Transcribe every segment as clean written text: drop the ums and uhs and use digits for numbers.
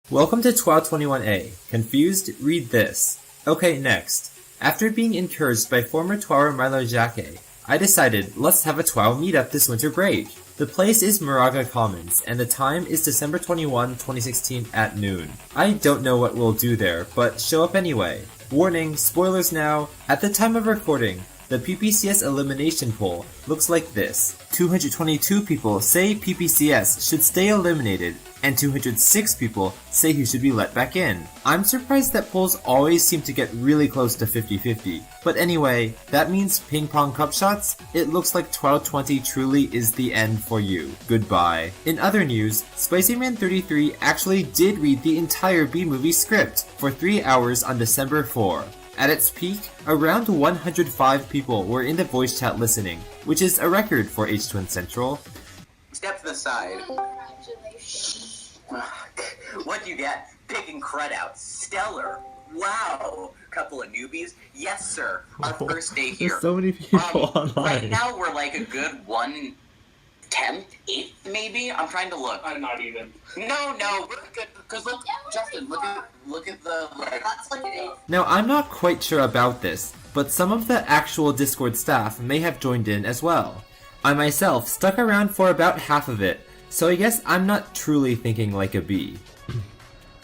Welcome to TWOW 21A. Confused? Read this. Okay, next. After being encouraged by former TWOWer Milo Jacquet, I decided, let's have a TWOW meetup this winter break. The place is Moraga Commons, and the time is December 21, 2016 at noon. I don't know what we'll do there, but show up anyway. Warning, spoilers now. At the time of recording, the PPCS elimination poll looks like this. 222 people say PPCS should stay eliminated, and 206 people say he should be let back in. I'm surprised that polls always seem to get really close to 50-50. But anyway, that means ping pong cup shots? It looks like 1220 truly is the end for you. Goodbye. In other news, SpicyMan33 actually did read the entire B-movie script for 3 hours on December 4. At its peak, around 105 people were in the voice chat listening, which is a record for H-Twin Central. Step to the side. Congratulations. What'd you get? Picking crud out. Stellar. Wow. Couple of newbies? Yes, sir. Our first day here. There's so many people online. Right now, we're like a good 1/10th, 8th, maybe? I'm trying to look. I'm not even. No, we're good. Because look, Justin, look at the... That's like an 8. Now, I'm not quite sure about this, but some of the actual Discord staff may have joined in as well. I myself stuck around for about half of it, so I guess I'm not truly thinking like a bee.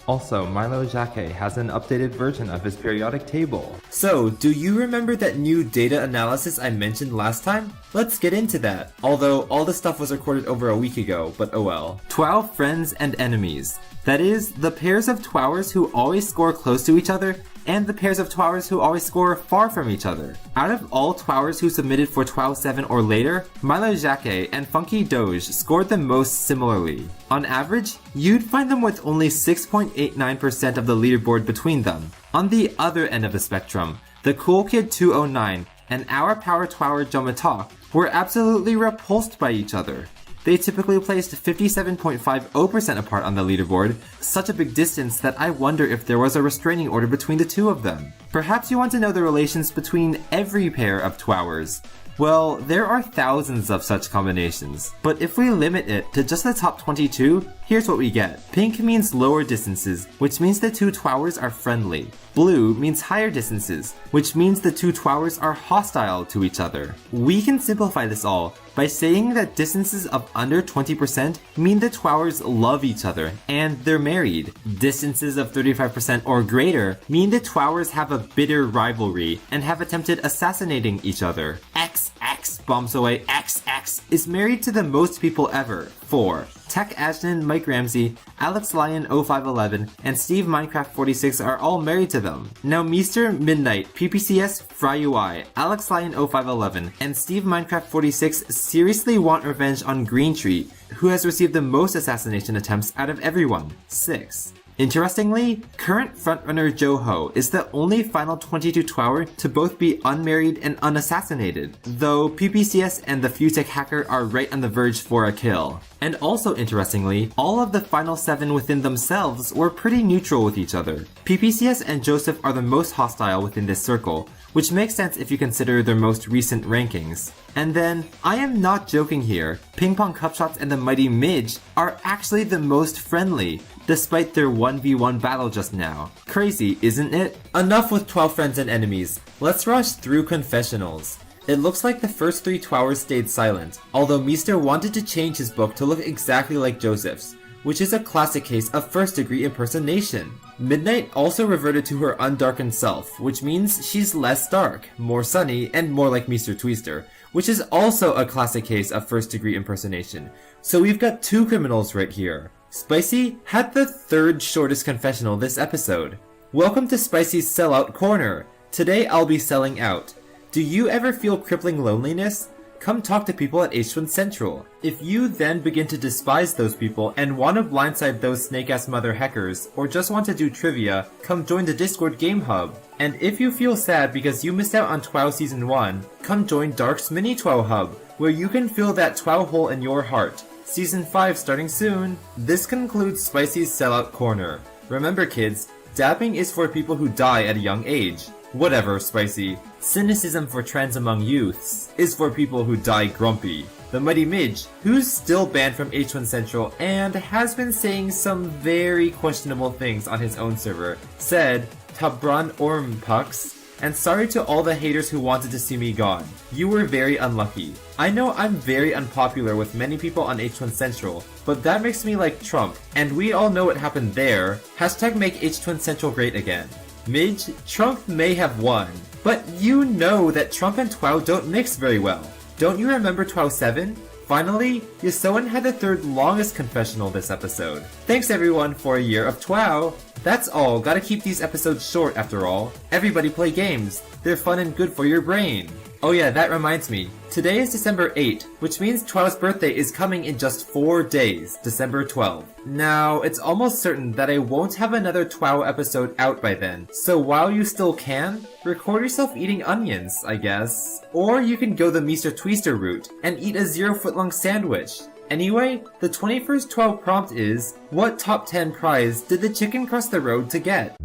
Also, Milo Jacquet has an updated version of his periodic table. So, do you remember that new data analysis I mentioned last time? Let's get into that, although all the stuff was recorded over a week ago, but oh well. TWOW friends and enemies. That is, the pairs of TWOWers who always score close to each other, and the pairs of TWOWers who always score far from each other. Out of all TWOWers who submitted for TWOW 7 or later, Milo Jacquet and Funky Doge scored the most similarly. On average, you'd find them with only 6.89% of the leaderboard between them. On the other end of the spectrum, the Cool Kid 209 and Our Power TWOWer Jomatalk were absolutely repulsed by each other. They typically placed 57.50% apart on the leaderboard, such a big distance that I wonder if there was a restraining order between the two of them. Perhaps you want to know the relations between every pair of TWOWers. Well, there are thousands of such combinations, but if we limit it to just the top 22, here's what we get. Pink means lower distances, which means the two TWOWers are friendly. Blue means higher distances, which means the two TWOWers are hostile to each other. We can simplify this all by saying that distances of under 20% mean the TWOWers love each other and they're married. Distances of 35% or greater mean the TWOWers have a bitter rivalry and have attempted assassinating each other. XX bombs away XX is married to the most people ever. 4. Tech Ashton, Mike Ramsey, Alex Lyon 0511, and Steve Minecraft 46 are all married to them. Now Mr. Midnight, PPCS, FryUI, Alex Lyon 0511, and Steve Minecraft 46 seriously want revenge on Green Tree, who has received the most assassination attempts out of everyone. 6. Interestingly, current frontrunner Joe Ho is the only final 22 TWOWer to both be unmarried and unassassinated, though PPCS and the Futech hacker are right on the verge for a kill. And also interestingly, all of the final 7 within themselves were pretty neutral with each other. PPCS and Joseph are the most hostile within this circle, which makes sense if you consider their most recent rankings. And then, I am not joking here, Ping Pong Cupshots and the Mighty Midge are actually the most friendly, despite their 1v1 battle just now. Crazy, isn't it? Enough with 12 friends and enemies. Let's rush through confessionals. It looks like the first 3 TWOWers stayed silent, although Meester wanted to change his book to look exactly like Joseph's, which is a classic case of first-degree impersonation. Midnight also reverted to her undarkened self, which means she's less dark, more sunny, and more like Mr. Twister, which is also a classic case of first-degree impersonation. So we've got 2 criminals right here. Spicy had the 3rd shortest confessional this episode. Welcome to Spicy's Sellout Corner. Today I'll be selling out. Do you ever feel crippling loneliness? Come talk to people at H-Twin Central. If you then begin to despise those people and want to blindside those snake-ass mother hackers, or just want to do trivia, come join the Discord Game Hub. And if you feel sad because you missed out on TWOW Season 1, come join Dark's Mini TWOW Hub, where you can fill that TWOW hole in your heart. Season 5 starting soon. This concludes Spicy's Sellout Corner. Remember kids, dabbing is for people who die at a young age. Whatever, Spicy. Cynicism for trans among youths is for people who die grumpy. the Mighty Midge, who's still banned from H1 Central and has been saying some very questionable things on his own server, said, Tabran Ormpux, and sorry to all the haters who wanted to see me gone. You were very unlucky. I know I'm very unpopular with many people on H1 Central, but that makes me like Trump, and we all know what happened there. Hashtag make H1 Central great again. Midge, Trump may have won, but you know that Trump and TWOW don't mix very well. Don't you remember TWOW 7? Finally, Yosoen had the third longest confessional this episode. Thanks everyone for a year of TWOW! That's all, gotta keep these episodes short after all. Everybody play games, they're fun and good for your brain. Oh yeah, that reminds me. Today is December 8, which means TWOW's birthday is coming in just 4 days, December 12. Now, it's almost certain that I won't have another TWOW episode out by then, so while you still can, record yourself eating onions, I guess. Or you can go the Mr. Twister route, and eat a 0-foot-long sandwich. Anyway, the 21st TWOW prompt is, what top 10 prize did the chicken cross the road to get?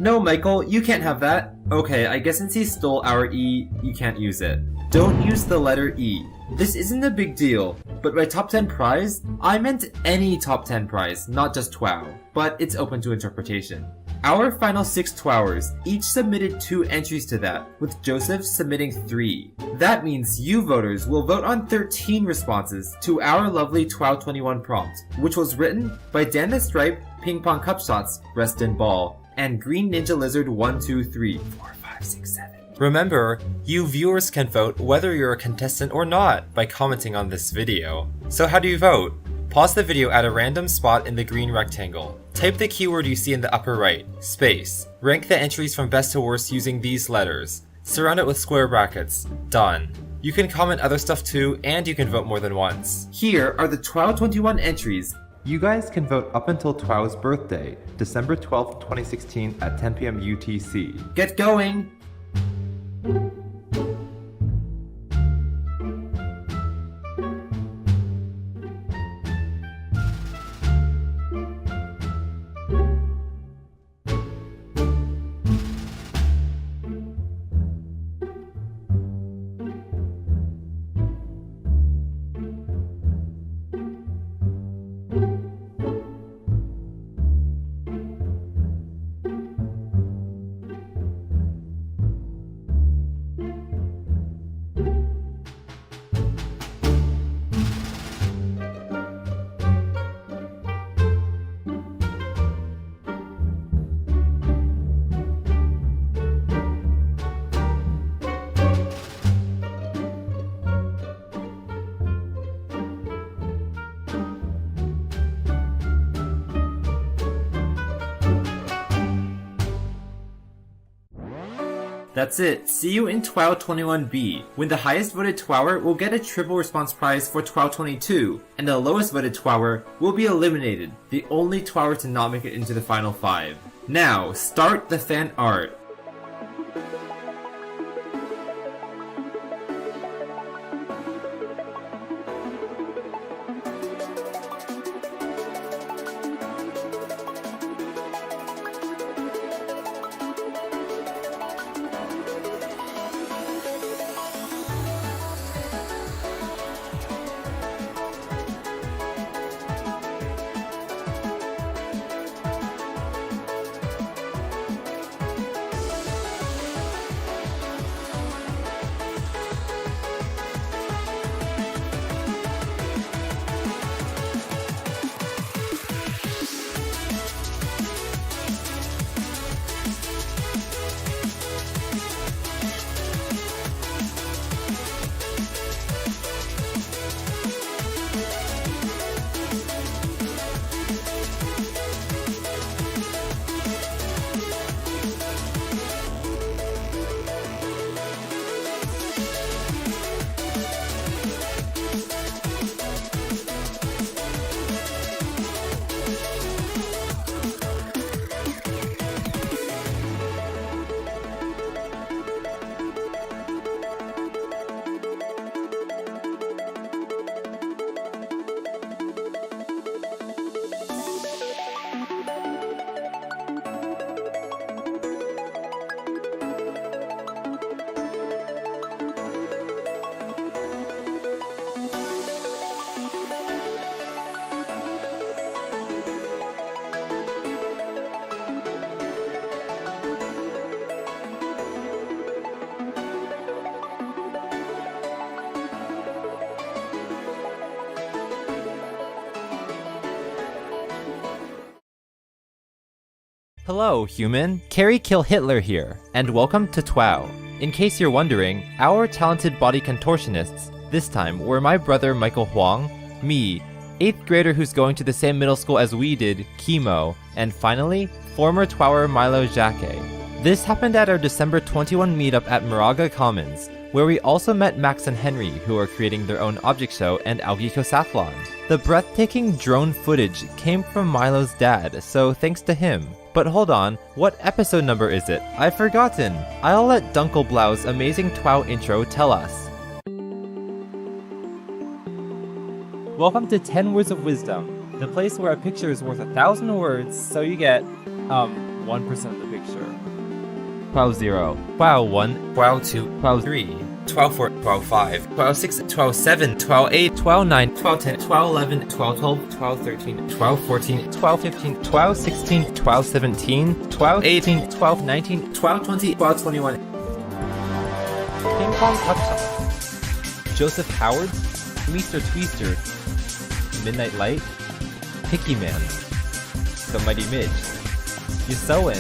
No, Michael, you can't have that. Okay, I guess since he stole our E, you can't use it. Don't use the letter E. This isn't a big deal, but by top 10 prize, I meant any top 10 prize, not just TWOW, but it's open to interpretation. Our final 6 TWOWers each submitted 2 entries to that, with Joseph submitting 3. That means you voters will vote on 13 responses to our lovely TWOW 21 prompt, which was written by Dan the Stripe, Ping Pong Cup Shots, Rest and Ball, and Green Ninja Lizard 1, 2, 3, 4, 5, 6, 7. Remember, you viewers can vote whether you're a contestant or not by commenting on this video. So how do you vote? Pause the video at a random spot in the green rectangle. Type the keyword you see in the upper right, space. Rank the entries from best to worst using these letters. Surround it with square brackets. Done. You can comment other stuff too, and you can vote more than once. Here are the TWOW 21 entries. You guys can vote up until TWOW's birthday, December 12th, 2016 at 10 p.m. UTC. Get going! That's it. See you in TWOW 21B, when the highest voted TWOWer will get a triple response prize for TWOW 22, and the lowest voted TWOWer will be eliminated, the only TWOWer to not make it into the final 5. Now, start the fan art. Hello, human. Carrie Kill Hitler here, and welcome to TWOW. In case you're wondering, our talented body contortionists this time were my brother Michael Huang, me, 8th grader who's going to the same middle school as we did, Chemo, and finally, former TWOWer Milo Jacque. This happened at our December 21 meetup at Moraga Commons, where we also met Max and Henry, who are creating their own object show and Algicosathlon. The breathtaking drone footage came from Milo's dad, so thanks to him. But hold on, what episode number is it? I've forgotten. I'll let Dunkelblau's amazing TWOW intro tell us. Welcome to 10 Words of Wisdom, the place where a picture is worth 1,000 words, so you get, 1% of the picture. TWOW 0, TWOW 1, TWOW 2, TWOW 3, TWOW 4, TWOW 5, TWOW 6, TWOW 7, TWOW 8, TWOW 9, TWOW 10, TWOW 11, TWOW 12, TWOW 13, TWOW 14, TWOW 15, TWOW 16, TWOW 17, TWOW 18, TWOW 19, TWOW 20, TWOW 21. Ping Pong Touch. Joseph Howard, Mr. Tweester, Midnight Light, Picky Man, The Mighty Midge, Yusoin,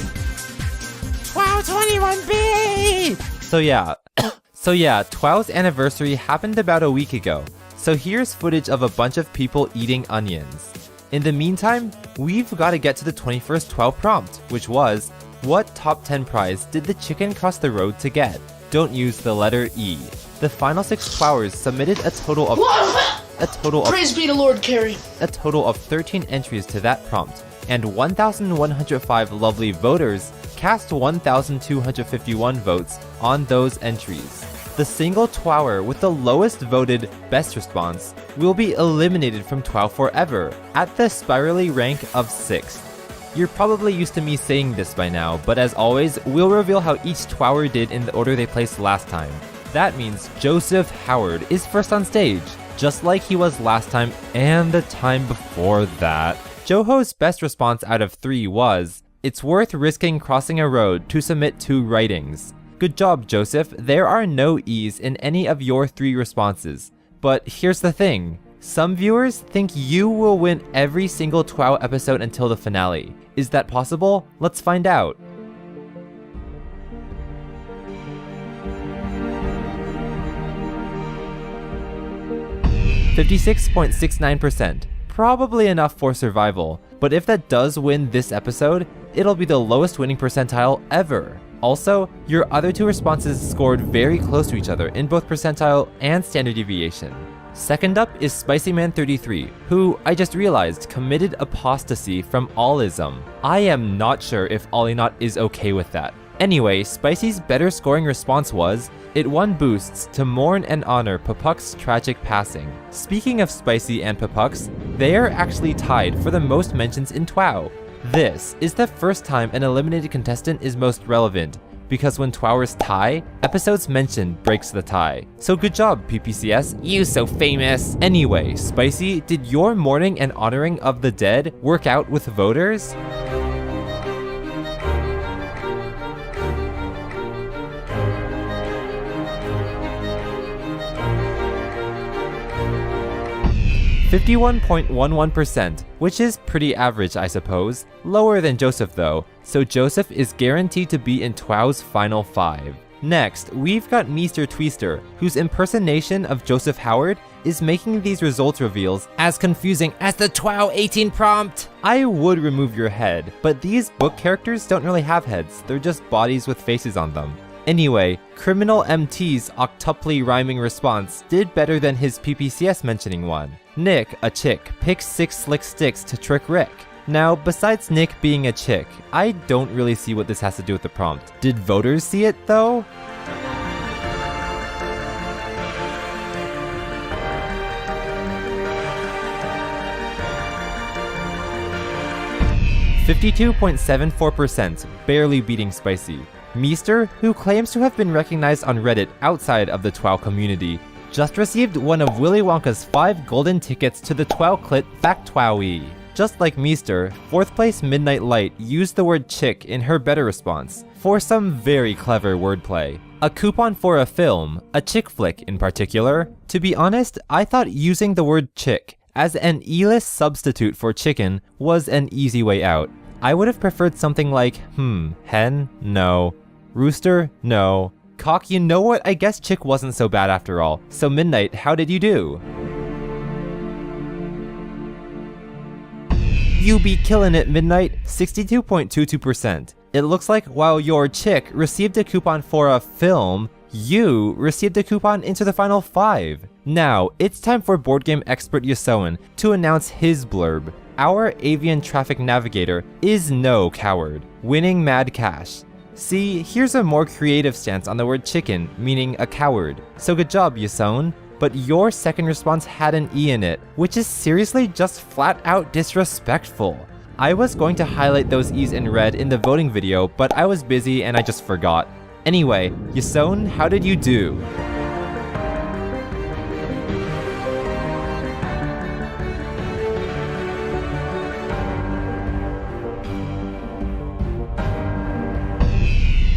TWOW 21B! So yeah, TWOW's anniversary happened about a week ago, so here's footage of a bunch of people eating onions. In the meantime, we've got to get to the 21st TWOW prompt, which was, what top 10 prize did the chicken cross the road to get? Don't use the letter E. The final 6 TWOWers submitted a total of Praise be the Lord, Carrie. A total of 13 entries to that prompt, and 1,105 lovely voters cast 1,251 votes on those entries. The single TWOWer with the lowest voted best response will be eliminated from TWOW forever at the spirally rank of 6th. You're probably used to me saying this by now, but as always, we'll reveal how each TWOWer did in the order they placed last time. That means Joseph Howard is first on stage, just like he was last time and the time before that. Joho's best response out of 3 was, it's worth risking crossing a road to submit 2 writings. Good job, Joseph. There are no E's in any of your 3 responses. But here's the thing. Some viewers think you will win every single TWOW episode until the finale. Is that possible? Let's find out. %56.69%. Probably enough for survival, but if that does win this episode, it'll be the lowest winning percentile ever. Also, your other 2 responses scored very close to each other in both percentile and standard deviation. Second up is SpicyMan33, who I just realized committed apostasy from Allism. I am not sure if Ollinot is okay with that. Anyway, Spicy's better scoring response was, it won boosts to mourn and honor Papuk's tragic passing. Speaking of Spicy and Papuk's, they are actually tied for the most mentions in TWOW. This is the first time an eliminated contestant is most relevant, because when TWOWers tie, episodes mentioned breaks the tie. So good job, PPCS, you so famous! Anyway, Spicy, did your mourning and honoring of the dead work out with voters? %51.11%, which is pretty average, I suppose. Lower than Joseph though, so Joseph is guaranteed to be in TWOW's final 5. Next, we've got Mr. Tweester, whose impersonation of Joseph Howard is making these results reveals as confusing as the TWOW 18 prompt! I would remove your head, but these book characters don't really have heads, they're just bodies with faces on them. Anyway, Criminal MT's octuply rhyming response did better than his PPCS mentioning one. Nick, a chick, picks 6 slick sticks to trick Rick. Now, besides Nick being a chick, I don't really see what this has to do with the prompt. Did voters see it, though? %52.74%, barely beating Spicy. Meester, who claims to have been recognized on Reddit outside of the TWOW community, just received one of Willy Wonka's 5 golden tickets to the TWOW Clit Fact TWOWy. Just like Meester, 4th place Midnight Light used the word chick in her better response, for some very clever wordplay. A coupon for a film, a chick flick in particular. To be honest, I thought using the word chick as an E-list substitute for chicken was an easy way out. I would have preferred something like, hen? No. Rooster? No. Cock, you know what? I guess chick wasn't so bad after all. So Midnight, how did you do? You be killing it, Midnight, 62.22%. It looks like while your chick received a coupon for a film, you received a coupon into the final 5. Now, it's time for board game expert Yasoan to announce his blurb. Our avian traffic navigator is no coward, winning mad cash. See, here's a more creative stance on the word chicken, meaning a coward. So good job, Yasoan. But your second response had an E in it, which is seriously just flat out disrespectful. I was going to highlight those E's in red in the voting video, but I was busy and I just forgot. Anyway, Yasoan, how did you do?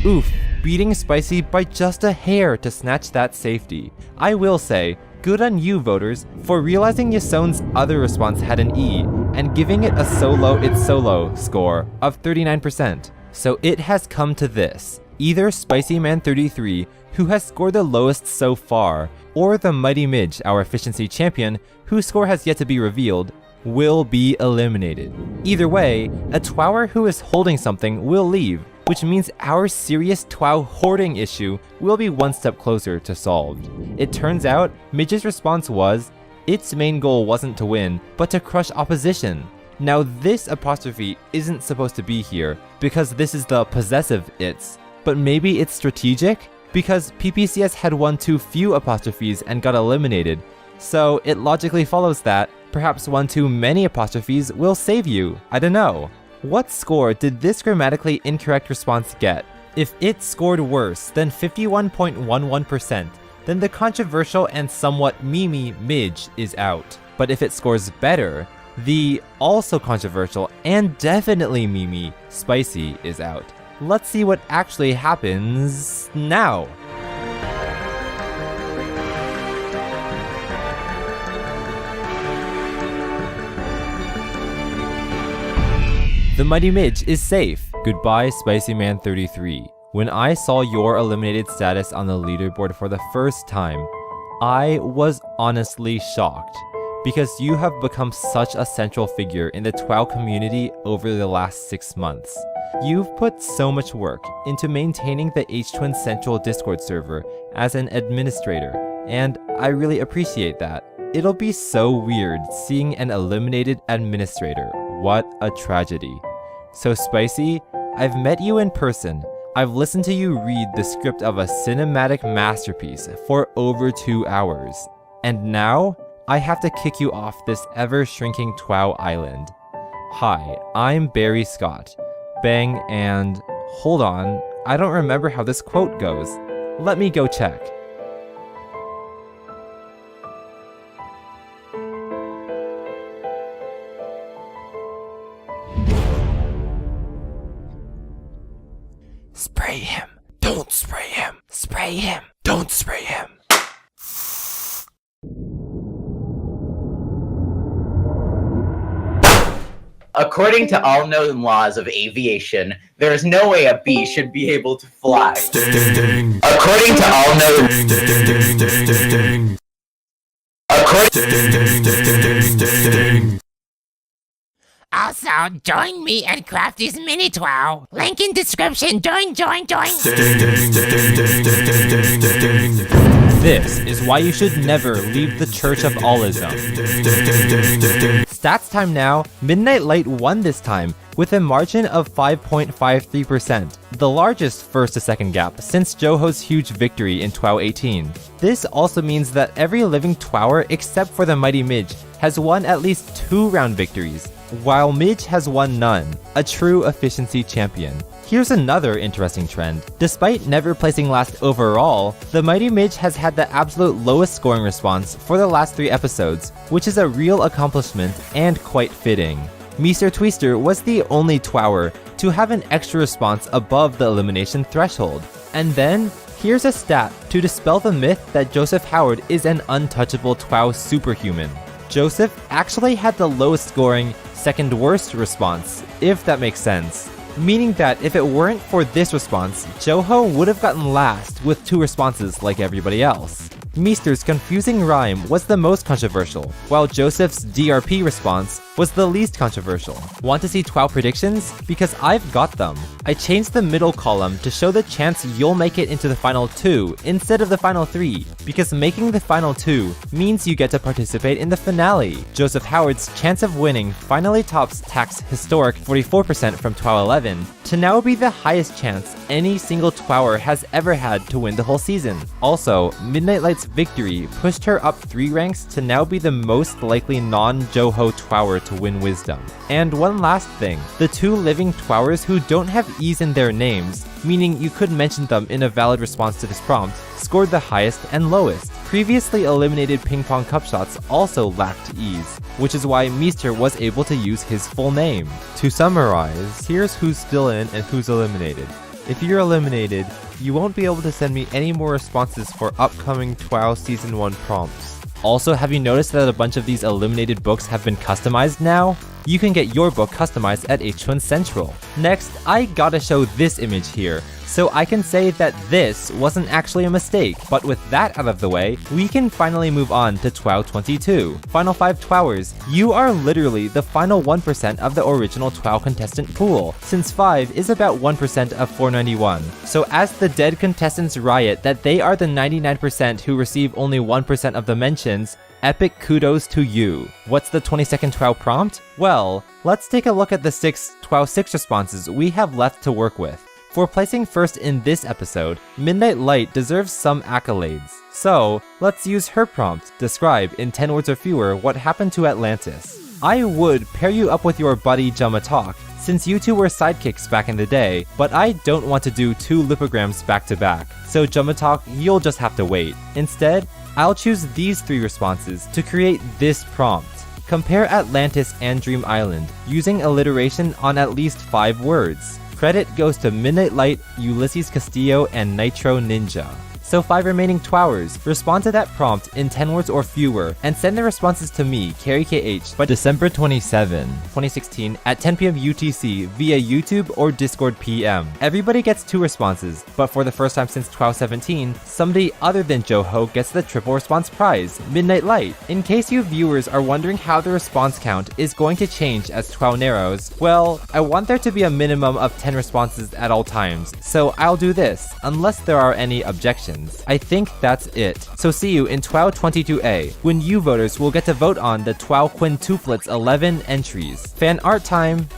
Oof, beating Spicy by just a hair to snatch that safety. I will say, good on you voters for realizing Yasoan's other response had an E and giving it a solo score of 39%. So it has come to this. Either Spicy Man 33, who has scored the lowest so far, or the Mighty Midge, our efficiency champion, whose score has yet to be revealed, will be eliminated. Either way, a TWOWer who is holding something will leave, which means our serious TWOW hoarding issue will be one step closer to solved. It turns out, Midge's response was, its main goal wasn't to win, but to crush opposition. Now this apostrophe isn't supposed to be here, because this is the possessive its, but maybe it's strategic? Because PPCS had one too few apostrophes and got eliminated, so it logically follows that perhaps one too many apostrophes will save you, I don't know. What score did this grammatically incorrect response get? If it scored worse than 51.11%, then the controversial and somewhat memey Midge is out. But if it scores better, the also controversial and definitely memey Spicy is out. Let's see what actually happens now. The Mighty Midge is safe. Goodbye, Spicy Man 33. When I saw your eliminated status on the leaderboard for the first time, I was honestly shocked, because you have become such a central figure in the TWOW community over the last 6 months. You've put so much work into maintaining the H-Twin Central Discord server as an administrator, and I really appreciate that. It'll be so weird seeing an eliminated administrator. What a tragedy. So Spicy, I've met you in person. I've listened to you read the script of a cinematic masterpiece for over 2 hours. And now, I have to kick you off this ever-shrinking TWOW island. Hi, I'm Barry Scott. Bang and... hold on, I don't remember how this quote goes. Let me go check. Spray him. Don't spray him. Spray him. Don't spray him. According to all known laws of aviation, there is no way a bee should be able to fly. Sting. According to all known... Sting. Sting. Also, join me and Crafty's mini TWOW. Link in description. Join. This is why you should never leave the Church of Allism. Stats time now. Midnight Light won this time with a margin of 5.53%, the largest first to second gap since Joho's huge victory in TWOW 18. This also means that every living TWOWer except for the Mighty Midge has won at least 2 round victories, while Midge has won none, a true efficiency champion. Here's another interesting trend. Despite never placing last overall, the Mighty Midge has had the absolute lowest scoring response for the last 3 episodes, which is a real accomplishment and quite fitting. Mr. Twister was the only TWOWer to have an extra response above the elimination threshold. And then, here's a stat to dispel the myth that Joseph Howard is an untouchable TWOW superhuman. Joseph actually had the lowest scoring second worst response, if that makes sense. Meaning that if it weren't for this response, Joho would have gotten last with 2 responses like everybody else. Meester's confusing rhyme was the most controversial, while Joseph's DRP response was the least controversial. Want to see TWOW predictions? Because I've got them. I changed the middle column to show the chance you'll make it into the final 2 instead of the final 3, because making the final 2 means you get to participate in the finale. Joseph Howard's chance of winning finally tops TAC's historic 44% from TWOW 11 to now be the highest chance any single TWOWer has ever had to win the whole season. Also, Midnight Light's victory pushed her up 3 ranks to now be the most likely non-Joho TWOWer to win Wisdom. And one last thing, the 2 living TWOWers who don't have E's in their names, meaning you could mention them in a valid response to this prompt, scored the highest and lowest. Previously eliminated Ping Pong Cup Shots also lacked E's, which is why Meester was able to use his full name. To summarize, here's who's still in and who's eliminated. If you're eliminated, you won't be able to send me any more responses for upcoming TWOW Season 1 prompts. Also, have you noticed that a bunch of these eliminated books have been customized now? You can get your book customized at H1 Central. Next, I gotta show this image here, so I can say that this wasn't actually a mistake. But with that out of the way, we can finally move on to TWOW 22. Final 5 TWOWers, you are literally the final 1% of the original TWOW contestant pool, since 5 is about 1% of 491. So as the dead contestants riot that they are the 99% who receive only 1% of the mentions, epic kudos to you. What's the 22nd TWOW prompt? Well, let's take a look at the 6 TWOW 6 responses we have left to work with. For placing first in this episode, Midnight Light deserves some accolades. So, let's use her prompt, describe in 10 words or fewer what happened to Atlantis. I would pair you up with your buddy Jamatalk, since you two were sidekicks back in the day, but I don't want to do 2 lipograms back to back, so Jamatalk, you'll just have to wait. Instead, I'll choose these 3 responses to create this prompt. Compare Atlantis and Dream Island, using alliteration on at least 5 words. Credit goes to Midnight Light, Ulysses Castillo, and Nitro Ninja. So 5 remaining TWOWers, respond to that prompt in 10 words or fewer, and send the responses to me, Carrie KH, by December 27, 2016 at 10 PM UTC via YouTube or Discord PM. Everybody gets 2 responses, but for the first time since TWOW 17, somebody other than Joho gets the triple response prize, Midnight Light. In case you viewers are wondering how the response count is going to change as TWOW narrows, well, I want there to be a minimum of 10 responses at all times, so I'll do this, unless there are any objections. I think that's it. So see you in TWOW 22A, when you voters will get to vote on the TWOW Quintuplets 11 entries. Fan art time!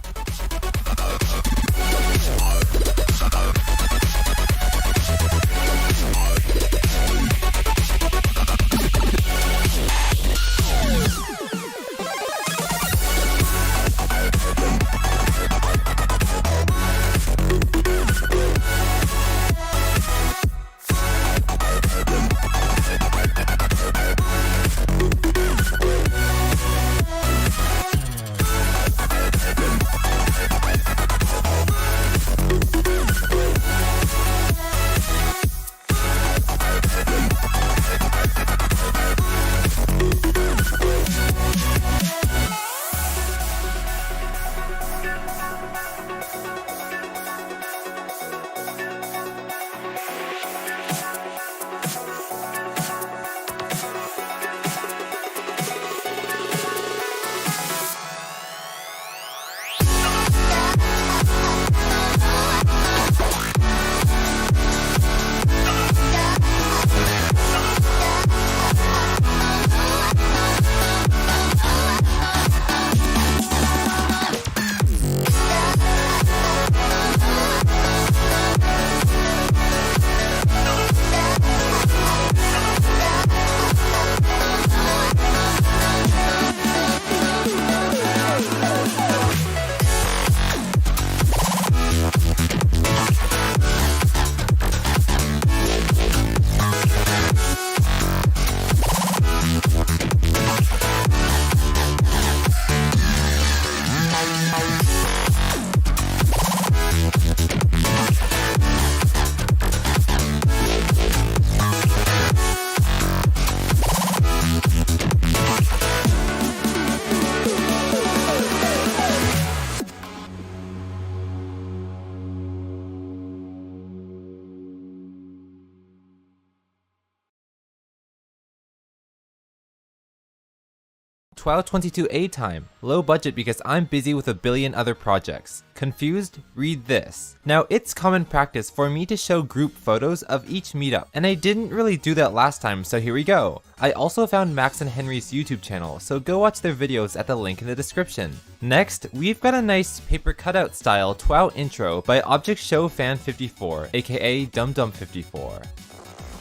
TWOW 22A time. Low budget because I'm busy with a billion other projects. Confused? Read this. Now, it's common practice for me to show group photos of each meetup, and I didn't really do that last time, so here we go. I also found Max and Henry's YouTube channel, so go watch their videos at the link in the description. Next, we've got a nice paper cutout style TWOW intro by Object Show Fan 54, aka DumDum54.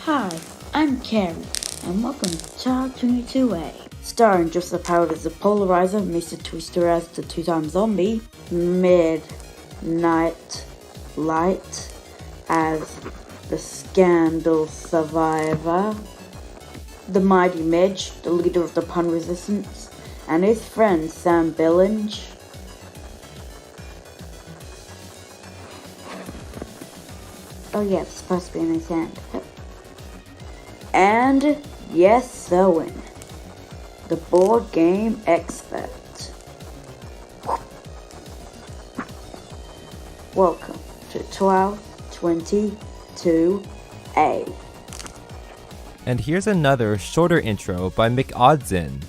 Hi, I'm Karen, and welcome to TWOW 22A. Starring Joseph Howard as the Polarizer, Mr. Twister as the two-time zombie, Midnight Light as the Scandal Survivor, the Mighty Midge, the leader of the Pun Resistance, and his friend Sam Billinge. Oh yeah, it's supposed to be in his hand. And yes, Owen, the board game expert. Welcome to TWOW 22A. And here's another shorter intro by McOddzin.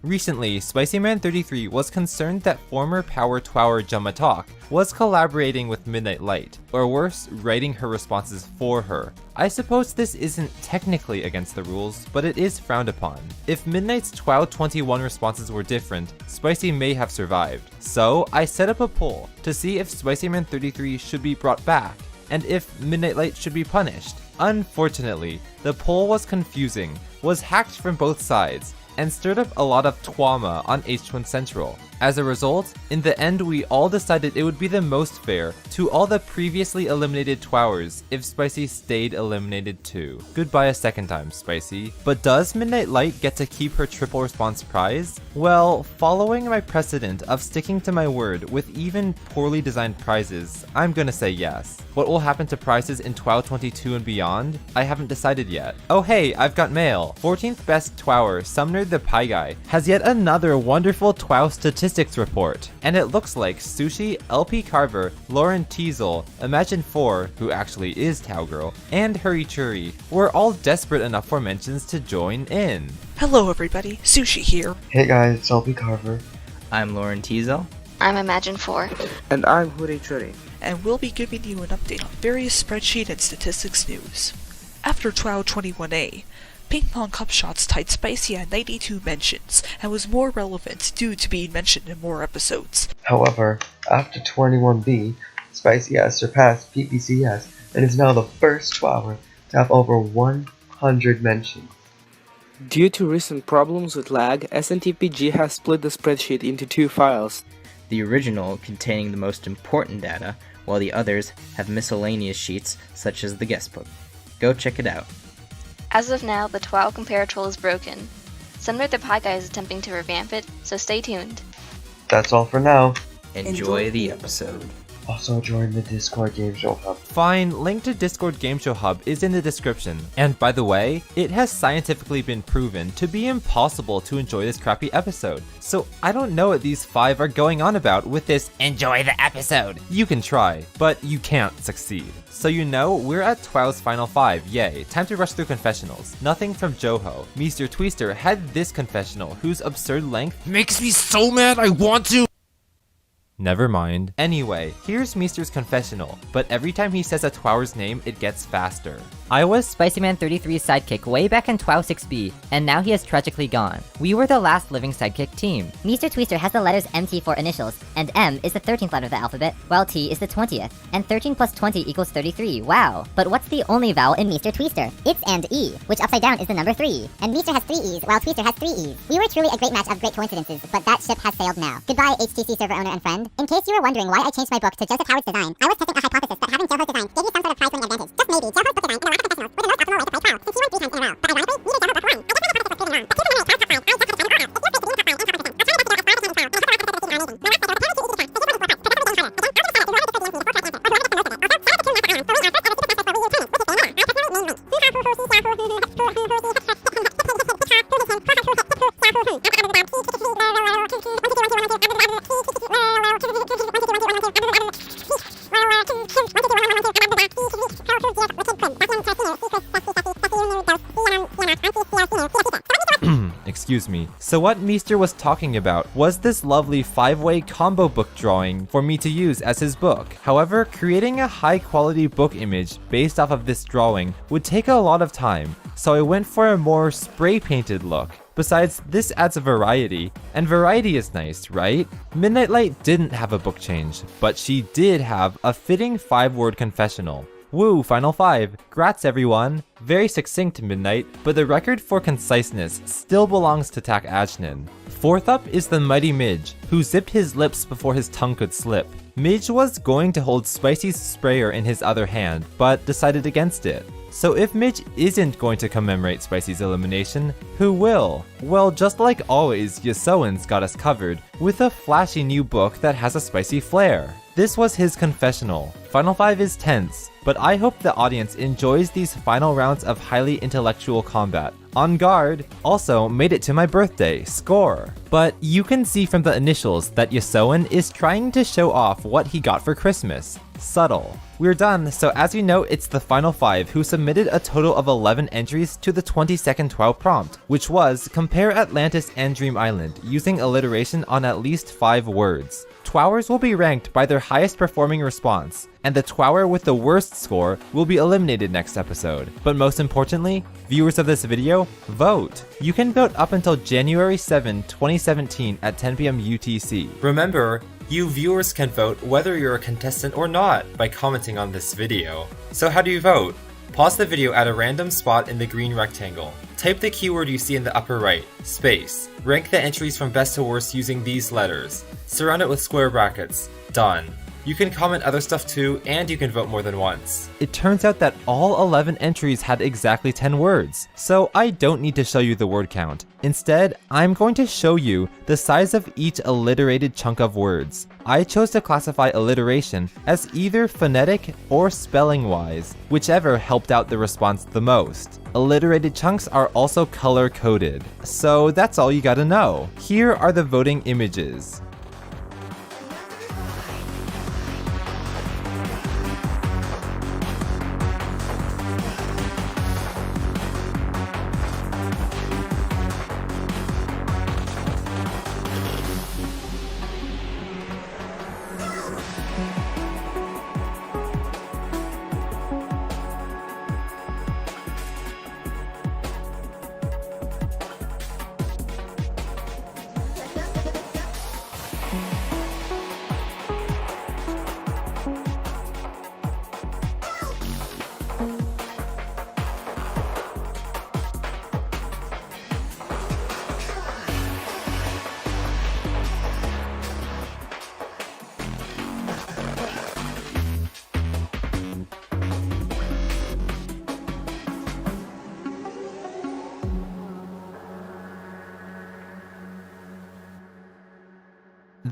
Recently, SpicyMan33 was concerned that former Power TWOWer Jamatalk was collaborating with Midnight Light, or worse, writing her responses for her. I suppose this isn't technically against the rules, but it is frowned upon. If Midnight's TWOW 21 responses were different, Spicy may have survived. So, I set up a poll to see if SpicyMan33 should be brought back, and if Midnight Light should be punished. Unfortunately, the poll was confusing, was hacked from both sides, and stirred up a lot of twama on H1 Central. As a result, in the end we all decided it would be the most fair to all the previously eliminated TWOWers if Spicy stayed eliminated too. Goodbye a second time, Spicy. But does Midnight Light get to keep her triple response prize? Well, following my precedent of sticking to my word with even poorly designed prizes, I'm gonna say yes. What will happen to prizes in TWOW 22 and beyond? I haven't decided yet. Oh hey, I've got mail! 14th best TWOWer, Sumner the Pie Guy, has yet another wonderful TWOW statistics report. And it looks like Sushi, LP Carver, Lauren Teasel, Imagine4, who actually is Towgirl, and Hurichuri were all desperate enough for mentions to join in. Hello everybody, Sushi here. Hey guys, it's LP Carver. I'm Lauren Teasel. I'm Imagine4. And I'm Hurichuri. And we'll be giving you an update on various spreadsheet and statistics news. After TWOW 21A, Ping Pong Cup Shots tied Spicy at 92 mentions, and was more relevant due to being mentioned in more episodes. However, after 21B, Spicy has surpassed PPCS and is now the first TWOWer to have over 100 mentions. Due to recent problems with lag, SNTPG has split the spreadsheet into two files. The original containing the most important data, while the others have miscellaneous sheets such as the guestbook. Go check it out. As of now, the TWOW compare tool is broken. Sumner the Pie Guy is attempting to revamp it, so stay tuned. That's all for now. Enjoy the episode. Also join the Discord Game Show Hub. Fine, link to Discord Game Show Hub is in the description. And by the way, it has scientifically been proven to be impossible to enjoy this crappy episode. So I don't know what these 5 are going on about with this enjoy the episode. You can try, but you can't succeed. So you know, we're at TWOW's final 5, yay. Time to rush through confessionals. Nothing from Joho. Mr. Twister had this confessional, whose absurd length makes me so mad I want to. Never mind. Anyway, here's Meester's confessional, but every time he says a TWOWer's name, it gets faster. I was SpicyMan33's sidekick way back in TWOW 6B, and now he is tragically gone. We were the last living sidekick team. Mr. Twister has the letters MT for initials, and M is the 13th letter of the alphabet, while T is the 20th. And 13 plus 20 equals 33, wow. But what's the only vowel in Mr. Twister? It's and E, which upside down is the number 3. And Mr. has 3 E's, while Twister has 3 E's. We were truly a great match of great coincidences, but that ship has sailed now. Goodbye, HTC server owner and friend. In case you were wondering why I changed my book to Joseph Howard's design, I was testing a hypothesis that having Joho's design gave you some sort of prize-winning advantage. Just maybe, Joho's book design is the last professionals with the most optimal way to play TWOW, since he won 3 times in a row. But ironically, neither Joho book won. I guess my hypothesis was proven wrong. But keep in mind, TWOW top 5, I chose to be top 5. If you were taking top 5 and competition, I'll try to make it out 5 to 10 TWOW. Also, I was competing on amazing. The last photo, apparently easy fast. If you were to do prize, the most important is why I did the game is the forecast answer. Or do I get the most of the most? Also, shout out to Kim Left on. For we are first on the contest for Wii U 2, which is game 1. I personally named one. excuse me. So what Meester was talking about was this lovely 5-way combo book drawing for me to use as his book. However, creating a high quality book image based off of this drawing would take a lot of time, so I went for a more spray painted look. Besides, this adds a variety, and variety is nice, right? Midnight Light didn't have a book change, but she did have a fitting 5-word confessional. Woo, Final 5. Grats everyone. Very succinct, Midnight, but the record for conciseness still belongs to Tak Ajnan. Fourth up is the mighty Midge, who zipped his lips before his tongue could slip. Midge was going to hold Spicy's sprayer in his other hand, but decided against it. So if Midge isn't going to commemorate Spicy's elimination, who will? Well, just like always, Yosoin's got us covered with a flashy new book that has a spicy flair. This was his confessional. Final 5 is tense, but I hope the audience enjoys these final rounds of highly intellectual combat. On Guard also made it to my birthday, score. But you can see from the initials that Yosoin is trying to show off what he got for Christmas. Subtle. We're done, so as you know, it's the final 5 who submitted a total of 11 entries to the 20-second TWOW prompt, which was compare Atlantis and Dream Island using alliteration on at least 5 words. TWOWers will be ranked by their highest performing response, and the TWOWer with the worst score will be eliminated next episode. But most importantly, viewers of this video, vote! You can vote up until January 7, 2017 at 10 PM UTC. Remember, you viewers can vote whether you're a contestant or not by commenting on this video. So how do you vote? Pause the video at a random spot in the green rectangle. Type the keyword you see in the upper right, space. Rank the entries from best to worst using these letters. Surround it with square brackets. Done. You can comment other stuff too, and you can vote more than once. It turns out that all 11 entries had exactly 10 words, so I don't need to show you the word count. Instead, I'm going to show you the size of each alliterated chunk of words. I chose to classify alliteration as either phonetic or spelling-wise, whichever helped out the response the most. Alliterated chunks are also color-coded, so that's all you gotta know. Here are the voting images.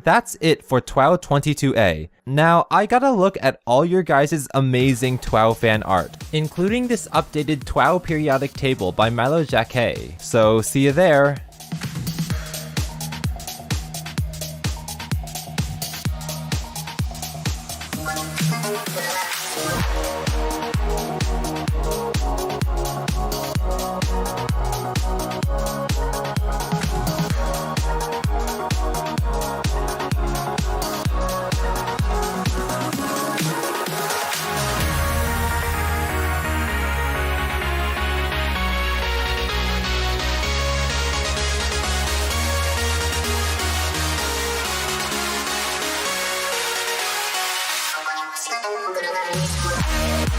That's it for TWOW 22A. Now, I gotta look at all your guys' amazing TWOW fan art, including this updated TWOW periodic table by Milo Jacquet. So, see you there! We'll be right back.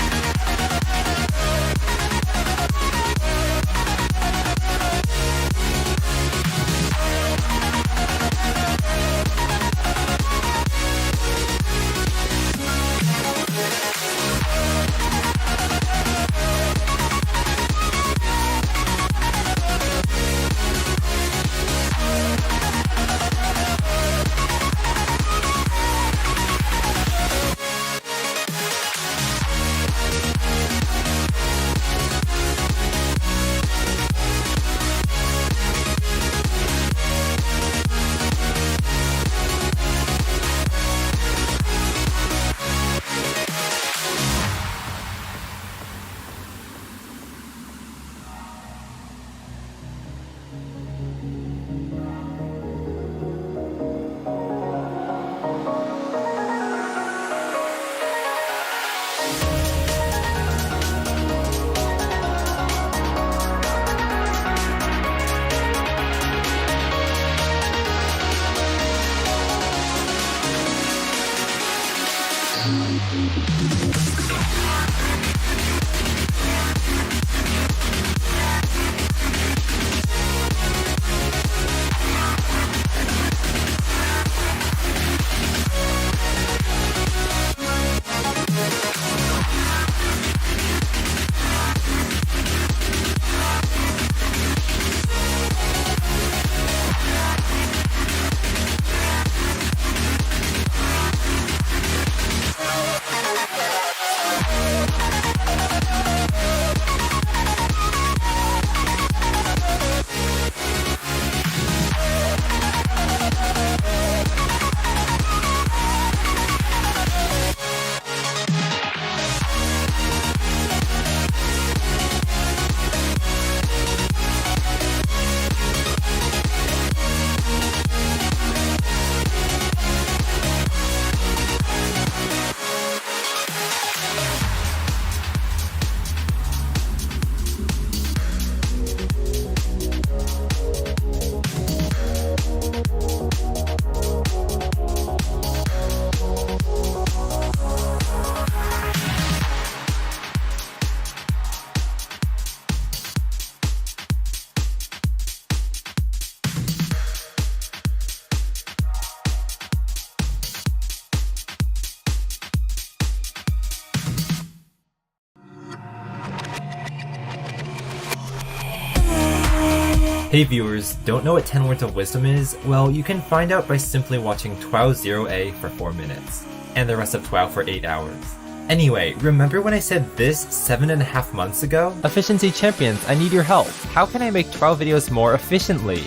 Hey viewers, don't know what 10 words of wisdom is? Well, you can find out by simply watching TWOW 0A for 4 minutes, and the rest of TWOW for 8 hours. Anyway, remember when I said this 7.5 months ago? Efficiency champions, I need your help. How can I make TWOW videos more efficiently?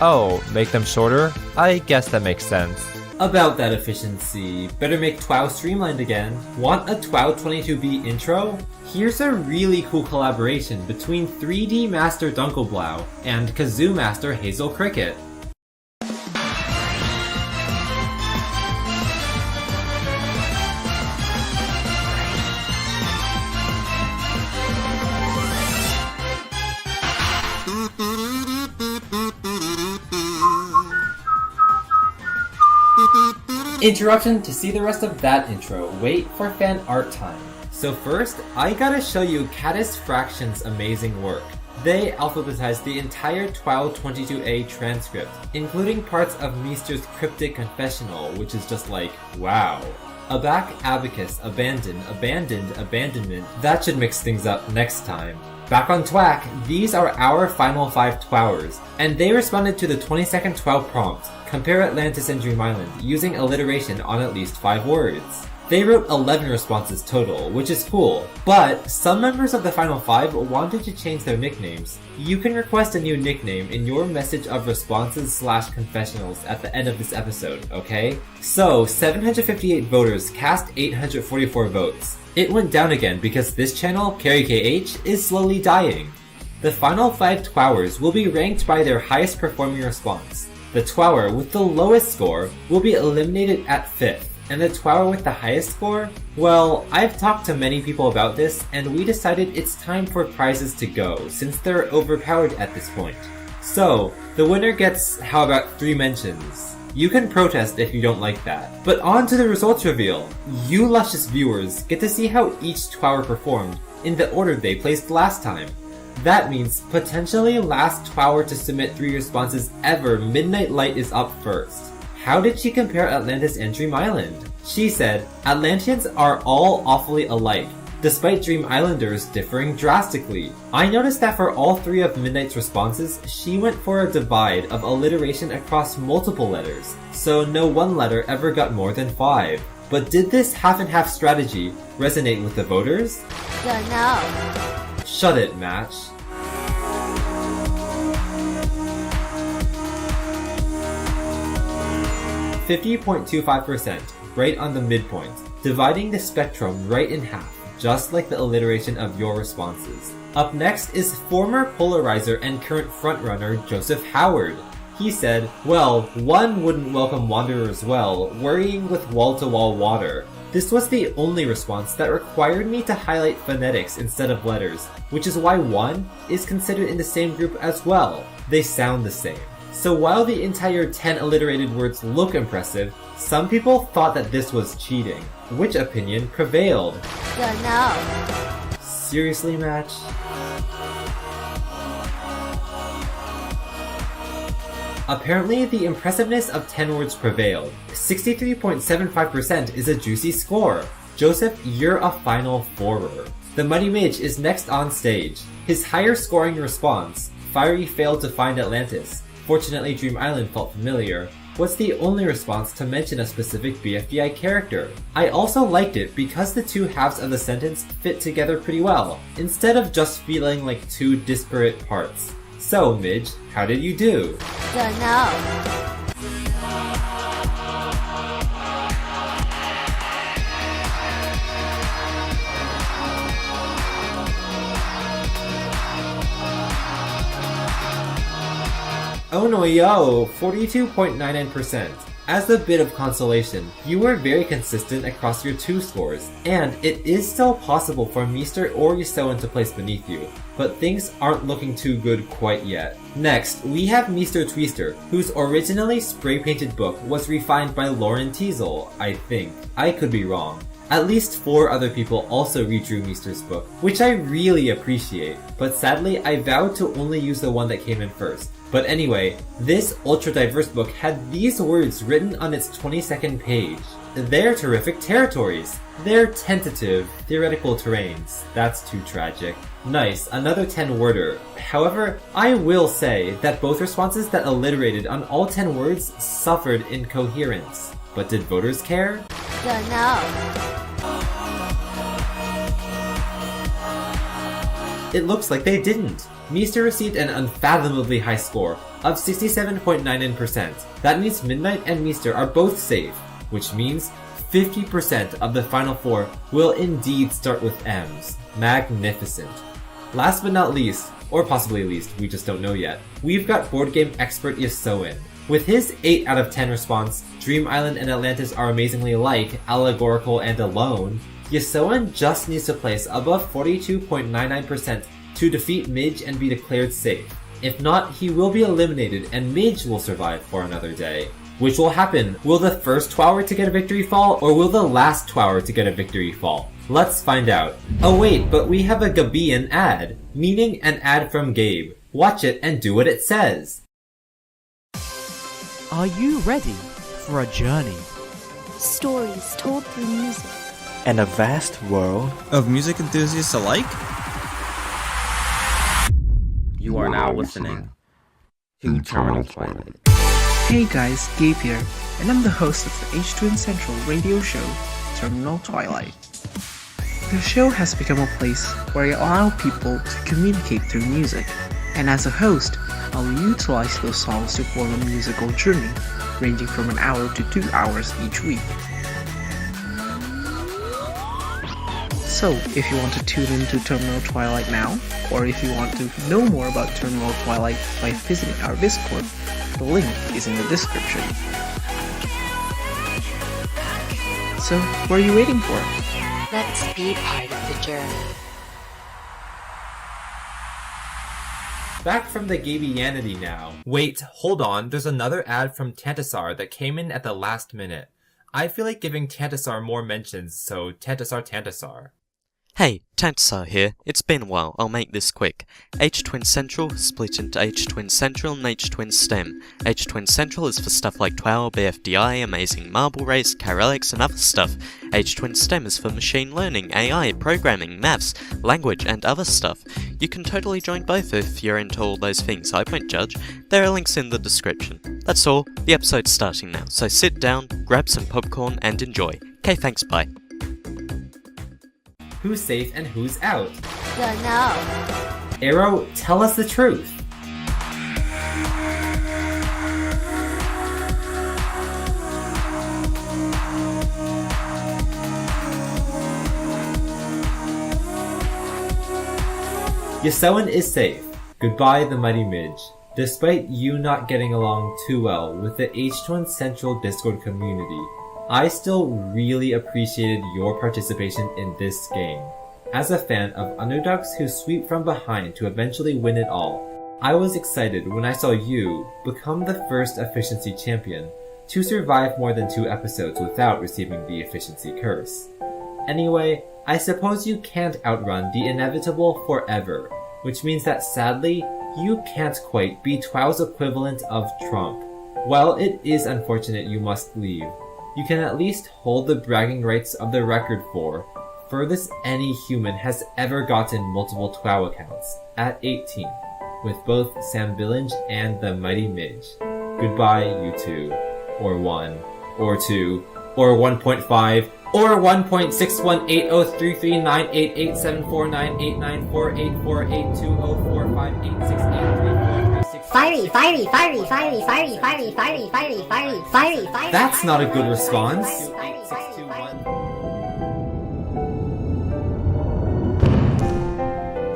Oh, make them shorter? I guess that makes sense. About that efficiency, better make TWOW streamlined again. Want a TWOW 22B intro? Here's a really cool collaboration between 3D Master Dunkelblau and Kazoo Master Hazel Cricket. Interruption to see the rest of that intro. Wait for fan art time. So first, I gotta show you Caddis Fraction's amazing work. They alphabetized the entire TWOW 22A transcript, including parts of Meester's cryptic confessional, which is just like, wow. Abac, abacus, abandon, abandoned, abandonment. That should mix things up next time. Back on TWAC, these are our final 5 TWOWers, and they responded to the 20-second TWOW prompt, compare Atlantis and Dream Island, using alliteration on at least 5 words. They wrote 11 responses total, which is cool, but some members of the final 5 wanted to change their nicknames. You can request a new nickname in your message of responses/confessionals at the end of this episode, okay? So, 758 voters cast 844 votes. It went down again because this channel, CarryKH, is slowly dying. The final 5 TWOWers will be ranked by their highest performing response. The TWOWer with the lowest score will be eliminated at 5th, and the TWOWer with the highest score? Well, I've talked to many people about this, and we decided it's time for prizes to go, since they're overpowered at this point. So, the winner gets, how about 3 mentions? You can protest if you don't like that. But on to the results reveal! You luscious viewers get to see how each TWOWer performed, in the order they placed last time. That means, potentially last TWOWer to submit 3 responses ever, Midnight Light is up first. How did she compare Atlantis and Dream Island? She said, Atlanteans are all awfully alike, despite Dream Islanders differing drastically. I noticed that for all 3 of Midnight's responses, she went for a divide of alliteration across multiple letters, so no one letter ever got more than 5. But did this half-and-half strategy resonate with the voters? Don't know. Shut it, Match. %50.25%, right on the midpoint, dividing the spectrum right in half, just like the alliteration of your responses. Up next is former polarizer and current frontrunner Joseph Howard. He said, well, one wouldn't welcome wanderers well, worrying with wall-to-wall water. This was the only response that required me to highlight phonetics instead of letters, which is why 1 is considered in the same group as well. They sound the same. So while the entire 10 alliterated words look impressive, some people thought that this was cheating. Which opinion prevailed? Dunno. Seriously, Match? Apparently, the impressiveness of 10 words prevailed. 63.75% is a juicy score. Joseph, you're a final fourer. The Mighty Midge is next on stage. His higher scoring response, Fiery failed to find Atlantis, fortunately Dream Island felt familiar, was the only response to mention a specific BFDI character. I also liked it because the two halves of the sentence fit together pretty well, instead of just feeling like two disparate parts. So, Midge, how did you do? Dunno. Oh no yo, 42.99%. As a bit of consolation, you were very consistent across your 2 scores, and it is still possible for Meester or Yisoen to place beneath you, but things aren't looking too good quite yet. Next, we have Meester Twister, whose originally spray-painted book was refined by Lauren Teasel, I think. I could be wrong. At least 4 other people also redrew Meester's book, which I really appreciate, but sadly I vowed to only use the one that came in first. But anyway, this ultra-diverse book had these words written on its 22nd page. They're terrific territories. They're tentative, theoretical terrains. That's too tragic. Nice, another 10-worder. However, I will say that both responses that alliterated on all 10 words suffered incoherence. But did voters care? Dunno. It looks like they didn't. Meester received an unfathomably high score of 67.99%. That means Midnight and Meester are both safe, which means 50% of the final 4 will indeed start with M's. Magnificent. Last but not least, or possibly least, we just don't know yet, we've got board game expert Yisoen. With his 8 out of 10 response, Dream Island and Atlantis are amazingly alike, allegorical, and alone, Yisoen just needs to place above 42.99% to defeat Midge and be declared safe. If not, he will be eliminated and Midge will survive for another day. Which will happen? Will the first TWOWer to get a victory fall, or will the last TWOWer to get a victory fall? Let's find out. Oh wait, but we have a Gabian ad, meaning an ad from Gabe. Watch it and do what it says. Are you ready for a journey? Stories told through music. And a vast world of music enthusiasts alike? You are now listening to Terminal Twilight. Hey guys, Gabe here, and I'm the host of the H2N Central radio show, Terminal Twilight. The show has become a place where I allow people to communicate through music, and as a host, I'll utilize those songs to form a musical journey, ranging from an hour to 2 hours each week. So, if you want to tune into Terminal Twilight now, or if you want to know more about Terminal Twilight by visiting our Discord, the link is in the description. So, what are you waiting for? Let's be part of the journey. Back from the Gabianity now. Wait, hold on, there's another ad from Tantasar that came in at the last minute. I feel like giving Tantasar more mentions, so Tantasar. Hey, Tantasar here. It's been a while, I'll make this quick. H-Twin Central is split into H-Twin Central and H-Twin STEM. H-Twin Central is for stuff like TWOW, BFDI, Amazing Marble Race, Carelix and other stuff. H-Twin STEM is for machine learning, AI, programming, maths, language and other stuff. You can totally join both if you're into all those things, I won't judge. There are links in the description. That's all, the episode's starting now, so sit down, grab some popcorn and enjoy. Okay, thanks, bye. Who's safe and who's out? Dunno. Arrow, tell us the truth. Yisoen is safe. Goodbye, the Mighty Midge. Despite you not getting along too well with the H2N Central Discord community, I still really appreciated your participation in this game. As a fan of underdogs who sweep from behind to eventually win it all, I was excited when I saw you become the first efficiency champion to survive more than 2 episodes without receiving the efficiency curse. Anyway, I suppose you can't outrun the inevitable forever, which means that sadly, you can't quite be TWOW's equivalent of Trump. While it is unfortunate you must leave, you can at least hold the bragging rights of the record for furthest any human has ever gotten multiple TWOW accounts, at 18, with both Sam Billinge and the Mighty Midge. Goodbye, you 2, or 1, or 2, or 1.5, or 1.61803398874989484820458683436834363. Fiery, fiery, fiery, fiery, fiery, fiery, fiery, fiery, fiery, fiery, fiery. That's not a good response.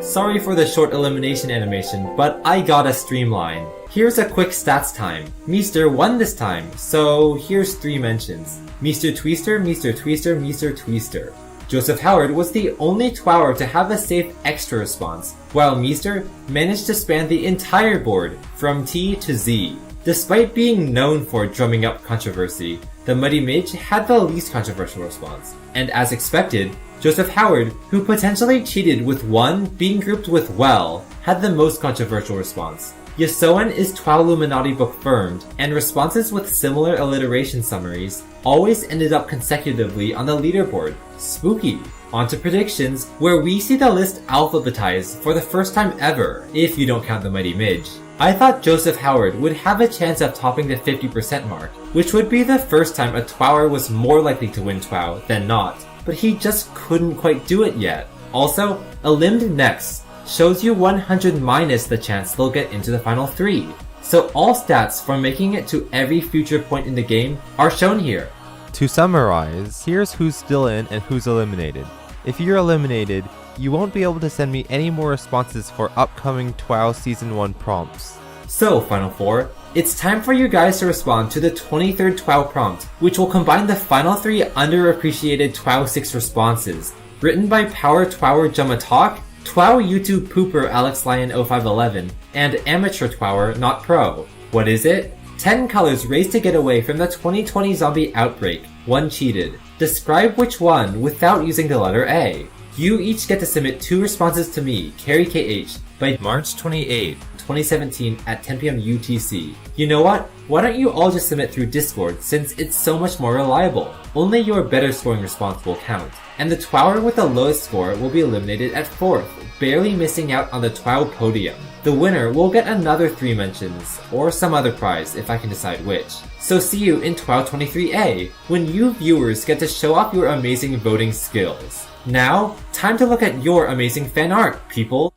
Sorry for the short elimination animation, but I gotta streamline. Here's a quick stats time. Meester won this time, so here's 3 mentions. Meester Twister, Meester Twister, Meester Twister. Joseph Howard was the only TWOWer to have a safe extra response, while Meester managed to span the entire board, from T to Z. Despite being known for drumming up controversy, the Mighty Midge had the least controversial response. And as expected, Joseph Howard, who potentially cheated with 1 being grouped with Well, had the most controversial response. Yosoan is TWOW Illuminati book firmed, and responses with similar alliteration summaries always ended up consecutively on the leaderboard. Spooky! On to predictions, where we see the list alphabetized for the first time ever, if you don't count the Mighty Midge. I thought Joseph Howard would have a chance of topping the 50% mark, which would be the first time a TWOWer was more likely to win TWOW than not, but he just couldn't quite do it yet. Also, Elimed next shows you 100 minus the chance they'll get into the final 3. So all stats from making it to every future point in the game are shown here. To summarize, here's who's still in and who's eliminated. If you're eliminated, you won't be able to send me any more responses for upcoming TWOW Season 1 prompts. So, Final 4, it's time for you guys to respond to the 23rd TWOW prompt, which will combine the final 3 underappreciated TWOW 6 responses, written by Power TWOWer Jumma Talk, TWOW YouTube pooper Alex Lion 0511, and amateur TWOWer Not Pro. What is it? 10 colors race to get away from the 2020 zombie outbreak. 1 cheated. Describe which one without using the letter A. You each get to submit 2 responses to me, Carrie KH, by March 28, 2017 at 10 PM UTC. You know what? Why don't you all just submit through Discord, since it's so much more reliable. Only your better scoring response will count. And the TWOWer with the lowest score will be eliminated at 4th, barely missing out on the TWOW podium. The winner will get another 3 mentions, or some other prize if I can decide which. So see you in TWOW 23A, when you viewers get to show off your amazing voting skills. Now, time to look at your amazing fan art, people!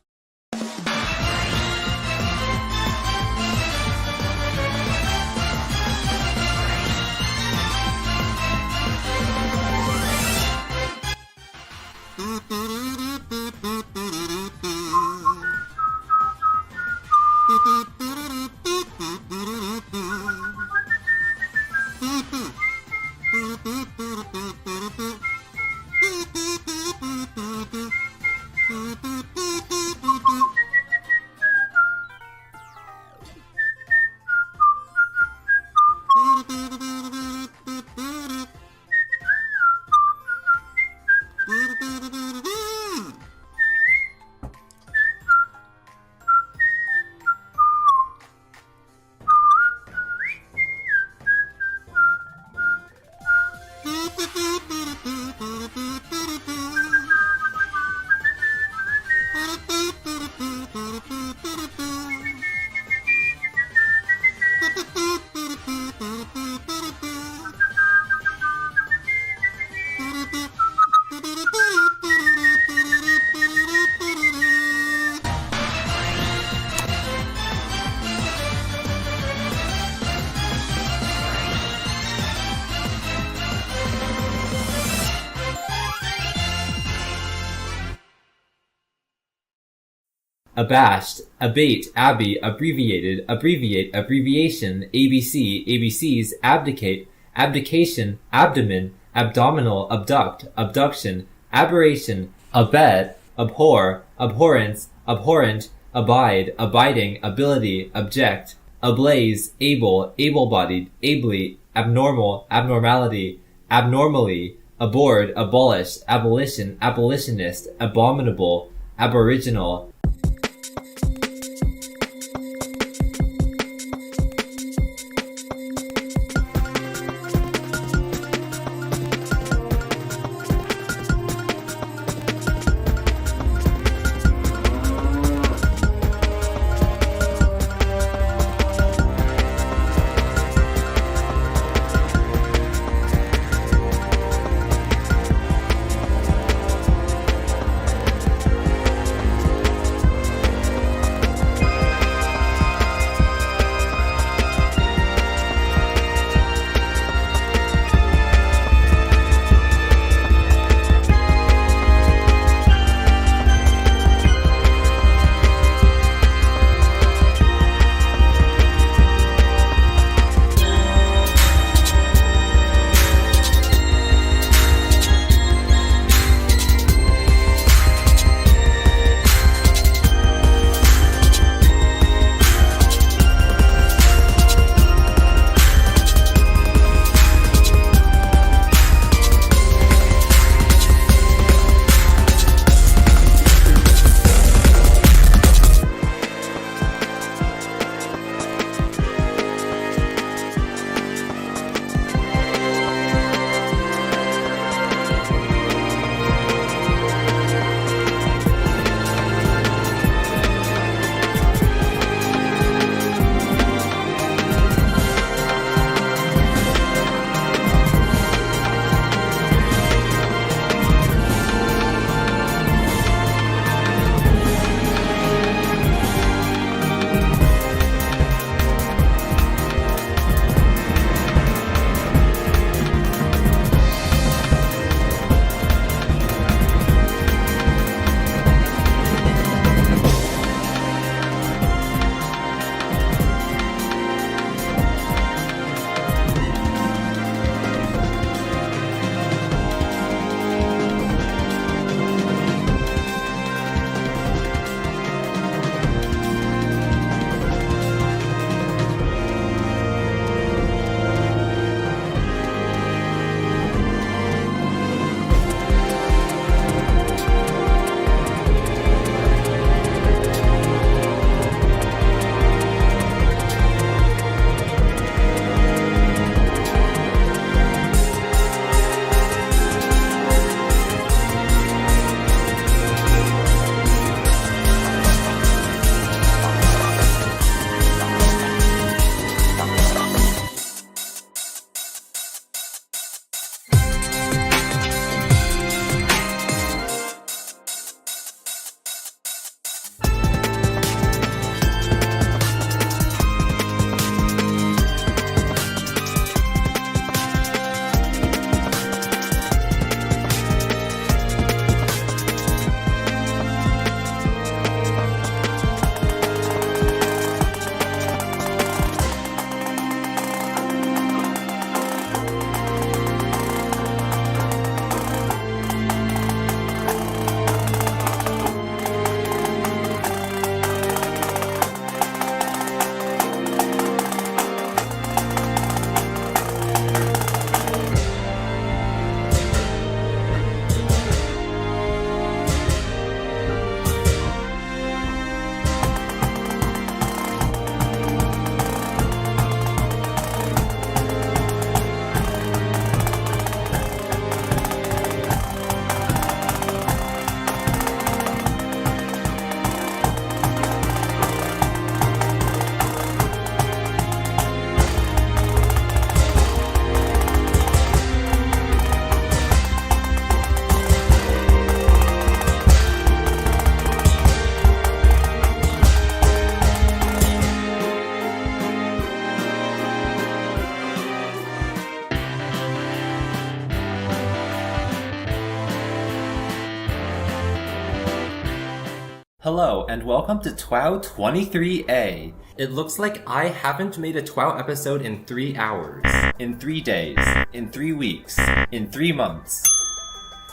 Abashed, abate, abby, abbreviated, abbreviate, abbreviation, ABC, ABCs, abdicate, abdication, abdomen, abdominal, abduct, abduction, aberration, abet, abhor, abhorrence, abhorrent, abide, abiding, ability, object, ablaze, able, able-bodied, ably, abnormal, abnormality, abnormally, aboard, abolish, abolition, abolitionist, abominable, aboriginal. Hello, and welcome to TWOW 23A. It looks like I haven't made a TWOW episode in 3 hours, in 3 days, in 3 weeks, in 3 months.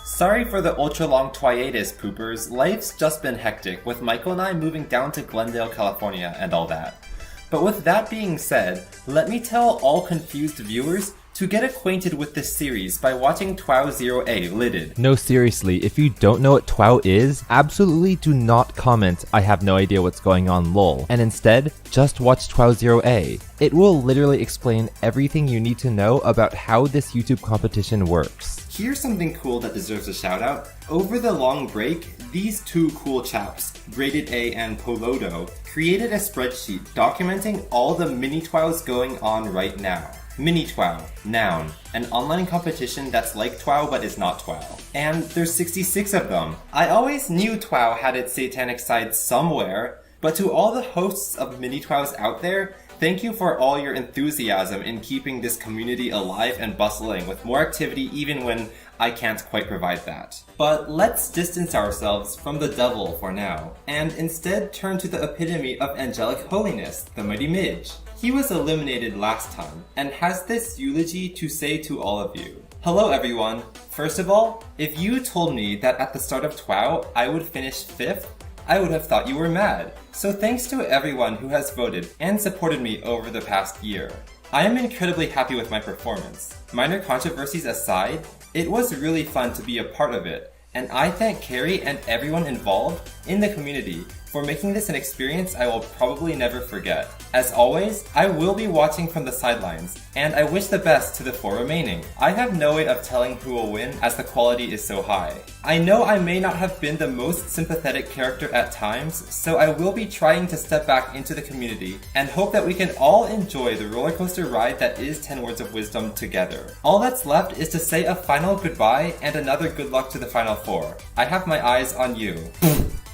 Sorry for the ultra-long twiatus, poopers. Life's just been hectic, with Michael and I moving down to Glendale, California, and all that. But with that being said, let me tell all confused viewers to get acquainted with this series by watching TWOW 0A Lidded. No, seriously, if you don't know what TWOW is, absolutely do not comment "I have no idea what's going on lol," and instead, just watch TWOW 0A. It will literally explain everything you need to know about how this YouTube competition works. Here's something cool that deserves a shout out. Over the long break, these two cool chaps, Graded A and Polodo, created a spreadsheet documenting all the mini TWOWs going on right now. Mini TWOW, noun, an online competition that's like TWOW but is not TWOW. And there's 66 of them. I always knew TWOW had its satanic side somewhere, but to all the hosts of mini TWOWs out there, thank you for all your enthusiasm in keeping this community alive and bustling with more activity even when I can't quite provide that. But let's distance ourselves from the devil for now, and instead turn to the epitome of angelic holiness, the Mighty Midge. He was eliminated last time, and has this eulogy to say to all of you. Hello everyone! First of all, if you told me that at the start of TWOW I would finish 5th, I would have thought you were mad. So thanks to everyone who has voted and supported me over the past year. I am incredibly happy with my performance. Minor controversies aside, it was really fun to be a part of it, and I thank Carrie and everyone involved in the community for making this an experience I will probably never forget. As always, I will be watching from the sidelines, and I wish the best to the 4 remaining. I have no way of telling who will win as the quality is so high. I know I may not have been the most sympathetic character at times, so I will be trying to step back into the community and hope that we can all enjoy the roller coaster ride that is 10 Words of Wisdom together. All that's left is to say a final goodbye and another good luck to the final 4. I have my eyes on you.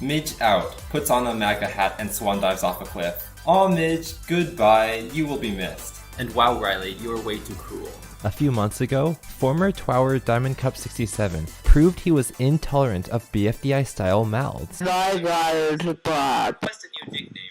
Midge out, puts on a MAGA hat and swan dives off a cliff. Aw Midge, goodbye, you will be missed. And wow, Riley, you are way too cruel. A few months ago, former TWOWer Diamond Cup 67 proved he was intolerant of BFDI-style mouths. My God, it's a bot. What's the new nickname?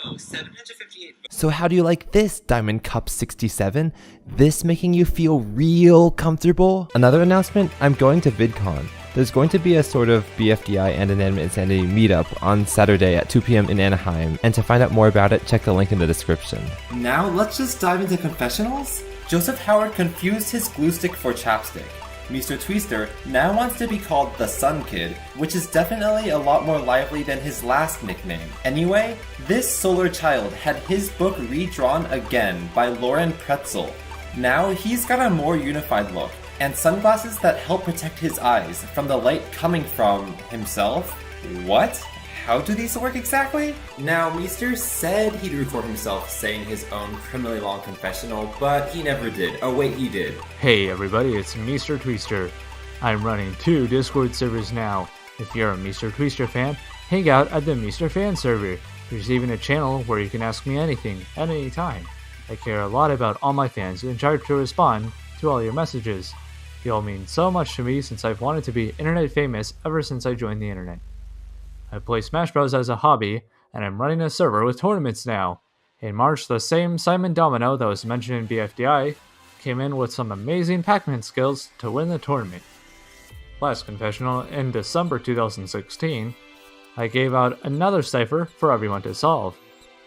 Oh, 758. So how do you like this, Diamond Cup 67? This making you feel real comfortable? Another announcement, I'm going to VidCon. There's going to be a sort of BFDI and Inanimate Insanity meetup on Saturday at 2 p.m. in Anaheim, and to find out more about it, check the link in the description. Now let's just dive into confessionals? Joseph Howard confused his glue stick for chapstick. Mr. Twister now wants to be called the Sun Kid, which is definitely a lot more lively than his last nickname. Anyway, this solar child had his book redrawn again by Lauren Pretzel. Now he's got a more unified look, and sunglasses that help protect his eyes from the light coming from himself? What? How do these work exactly? Now, Meester said he'd record himself saying his own criminally long confessional, but he never did. Oh wait, he did. Hey everybody, it's Mr. Twister. I'm running 2 Discord servers now. If you're a Mr. Twister fan, hang out at the Mr. Fan server. There's even a channel where you can ask me anything, at any time. I care a lot about all my fans and try to respond to all your messages. You all mean so much to me since I've wanted to be internet famous ever since I joined the internet. I play Smash Bros as a hobby, and I'm running a server with tournaments now. In March, the same Simon Domino that was mentioned in BFDI came in with some amazing Pac-Man skills to win the tournament. Last confessional, in December 2016, I gave out another cipher for everyone to solve.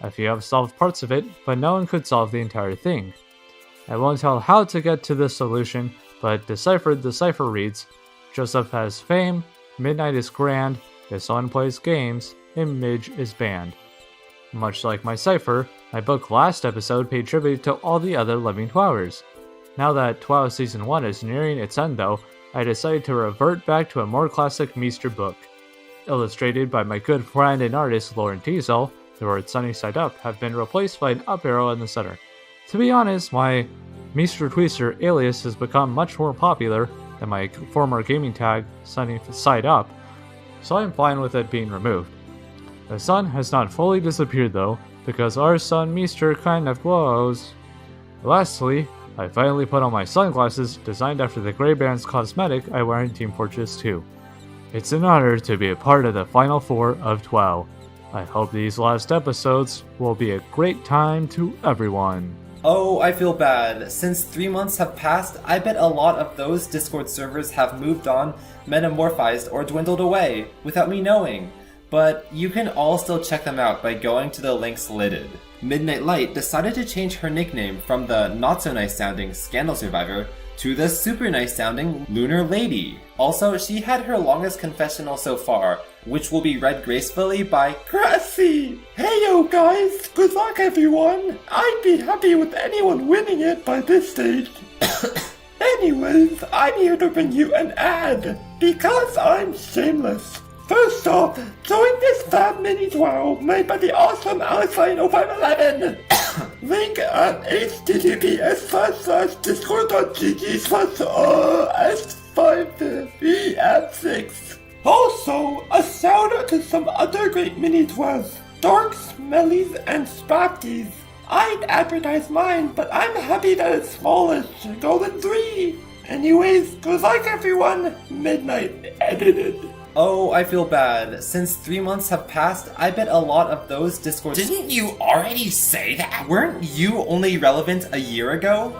A few have solved parts of it, but no one could solve the entire thing. I won't tell how to get to this solution, but deciphered the cipher reads, Joseph has fame, Midnight is grand, his son plays games, and Midge is banned. Much like my cipher, my book last episode paid tribute to all the other living TWOWers. Now that TWOW Season 1 is nearing its end though, I decided to revert back to a more classic Meester book. Illustrated by my good friend and artist Lauren Teasel, the words sunny side up have been replaced by an up arrow in the center. To be honest, my Mr. Twister alias has become much more popular than my former gaming tag sunny side up, so I'm fine with it being removed. The sun has not fully disappeared though, because our sun Meester kind of glows. Lastly, I finally put on my sunglasses designed after the Grey Band's cosmetic I wear in Team Fortress 2. It's an honor to be a part of the Final 4 of TWOW. I hope these last episodes will be a great time to everyone. Oh, I feel bad. Since 3 months have passed, I bet a lot of those Discord servers have moved on, metamorphized, or dwindled away, without me knowing. But you can all still check them out by going to the links listed. Midnight Light decided to change her nickname from the not-so-nice sounding Scandal Survivor to the super nice sounding Lunar Lady. Also, she had her longest confessional so far, which will be read gracefully by Cressy. Hey yo guys, good luck everyone. I'd be happy with anyone winning it by this stage. Anyways, I'm here to bring you an ad, because I'm shameless. First off, join this fab mini TWOW made by the awesome Alex0511. Link at https://discord.gg/s5v6. Also, a shout out to some other great mini TWOWs, Dark, Smellies, and Spackies. I'd advertise mine, but I'm happy that it's smallish, golden 3. Anyways, good luck everyone. Midnight edited. Oh, I feel bad. Since 3 months have passed, I bet a lot of those Discord— Didn't you already say that? Weren't you only relevant a year ago?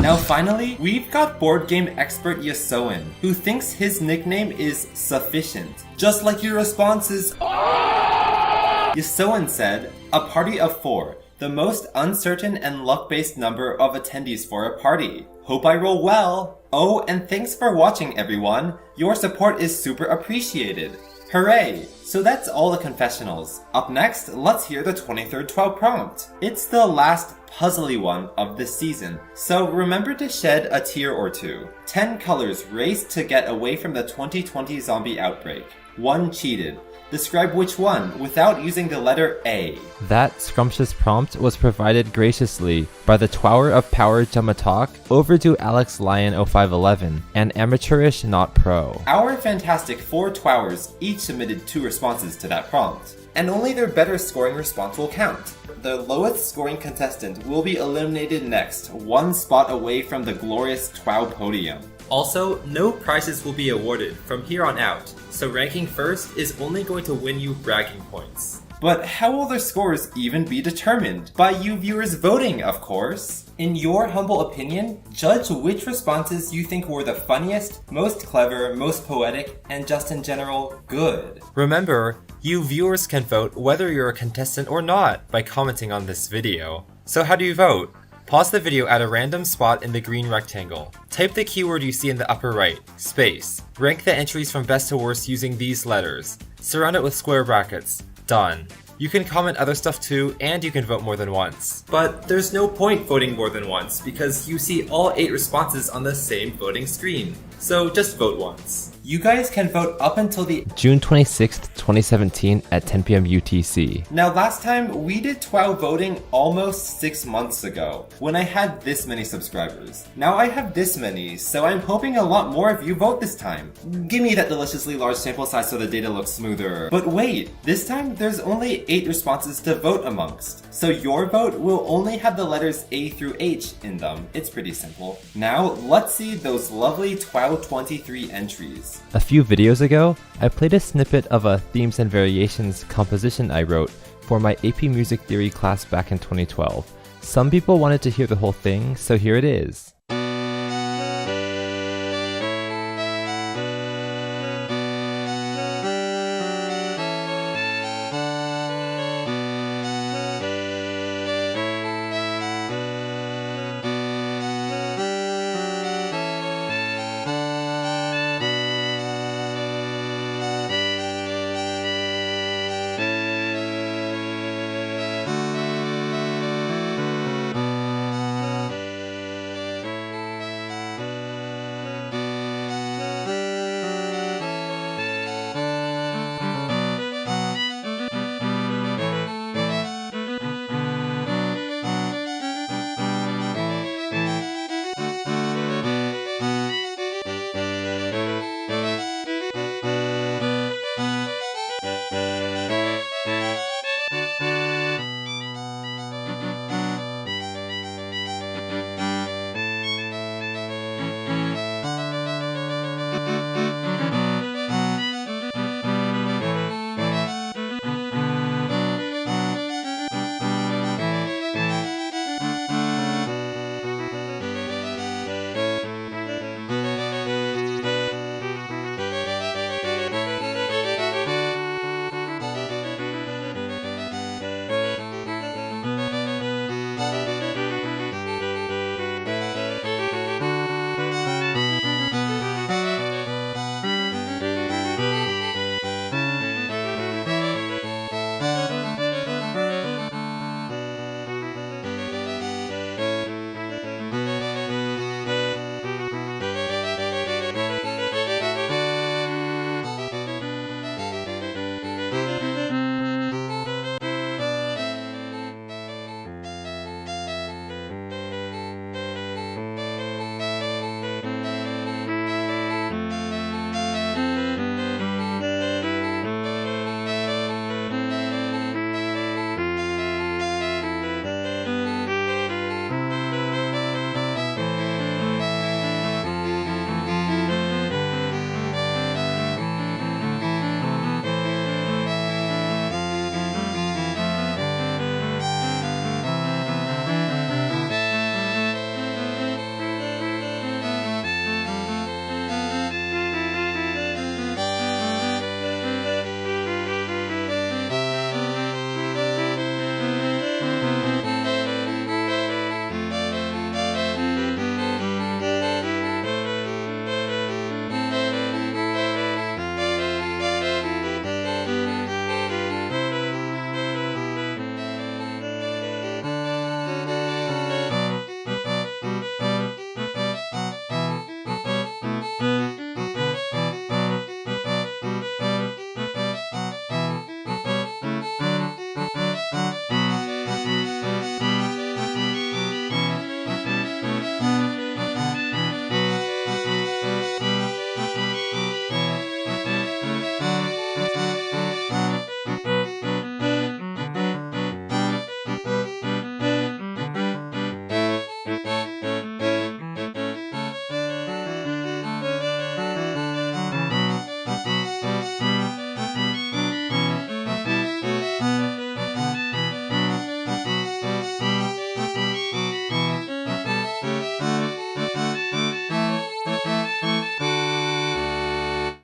Now finally, we've got board game expert Yasoan, who thinks his nickname is sufficient. Just like your responses. Yasoan said, a party of 4. The most uncertain and luck-based number of attendees for a party. Hope I roll well. Oh, and thanks for watching everyone. Your support is super appreciated. Hooray! So that's all the confessionals. Up next, let's hear the 23rd TWOW prompt. It's the last puzzly one of this season, so remember to shed a tear or two. 10 colors raced to get away from the 2020 zombie outbreak. 1 cheated. Describe which one without using the letter A. That scrumptious prompt was provided graciously by the Twower of Power Jamatalk, overdue Alex Lion 0511, and amateurish not pro. Our fantastic 4 Twowers each submitted 2 responses to that prompt, and only their better scoring response will count. The lowest scoring contestant will be eliminated next, 1 spot away from the glorious TWOW podium. Also, no prizes will be awarded from here on out, so ranking first is only going to win you bragging points. But how will their scores even be determined? By you viewers voting, of course! In your humble opinion, judge which responses you think were the funniest, most clever, most poetic, and just in general, good. Remember, you viewers can vote whether you're a contestant or not by commenting on this video. So how do you vote? Pause the video at a random spot in the green rectangle. Type the keyword you see in the upper right, space. Rank the entries from best to worst using these letters. Surround it with square brackets. Done. You can comment other stuff too, and you can vote more than once. But there's no point voting more than once, because you see all 8 responses on the same voting screen. So just vote once. You guys can vote up until the June 26th, 2017 at 10 p.m. UTC. Now last time we did TWOW voting almost 6 months ago, when I had this many subscribers. Now I have this many, so I'm hoping a lot more of you vote this time. Give me that deliciously large sample size so the data looks smoother. But wait, this time there's only 8 responses to vote amongst. So your vote will only have the letters A through H in them. It's pretty simple. Now let's see those lovely TWOW 23 entries. A few videos ago, I played a snippet of a Themes and Variations composition I wrote for my AP Music Theory class back in 2012. Some people wanted to hear the whole thing, so here it is.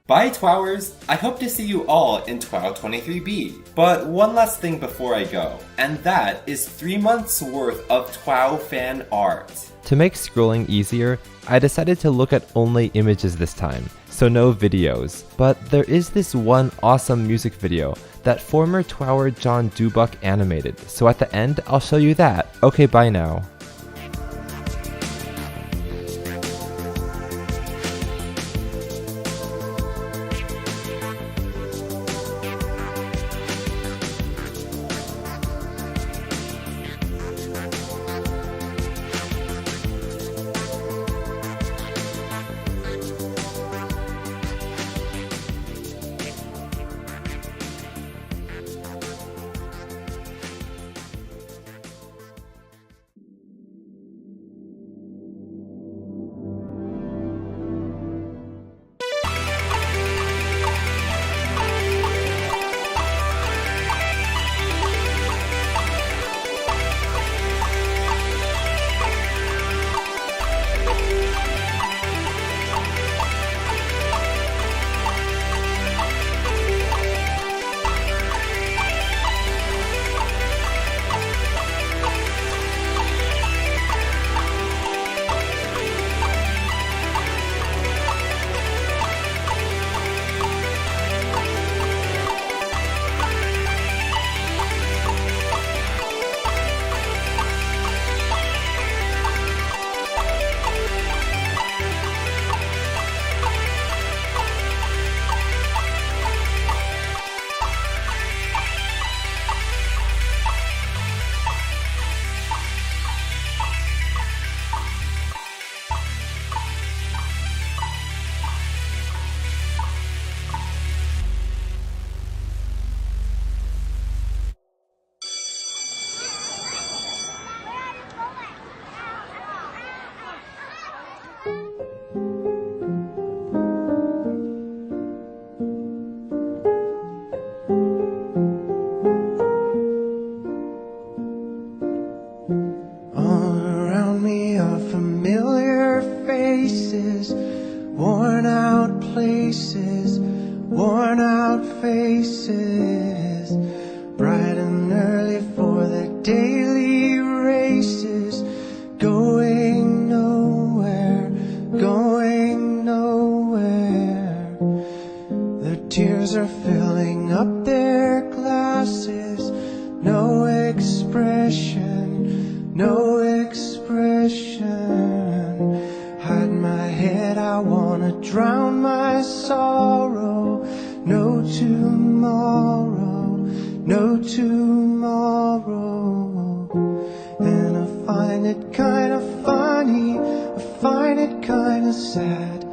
Bye, Twowers! I hope to see you all in TWOW 23B. But one last thing before I go, and that is 3 months worth of TWOW fan art. To make scrolling easier, I decided to look at only images this time, so no videos. But there is this one awesome music video that former TWOWer John Dubuck animated, so at the end I'll show you that. Okay, bye now. worn out faces, bright and early for their daily races, going nowhere, going nowhere. Their tears are filling up their glasses, no expression, no expression. Hide my head, I wanna drown my sorrow. No tomorrow, no tomorrow. And I find it kinda funny, I find it kinda sad.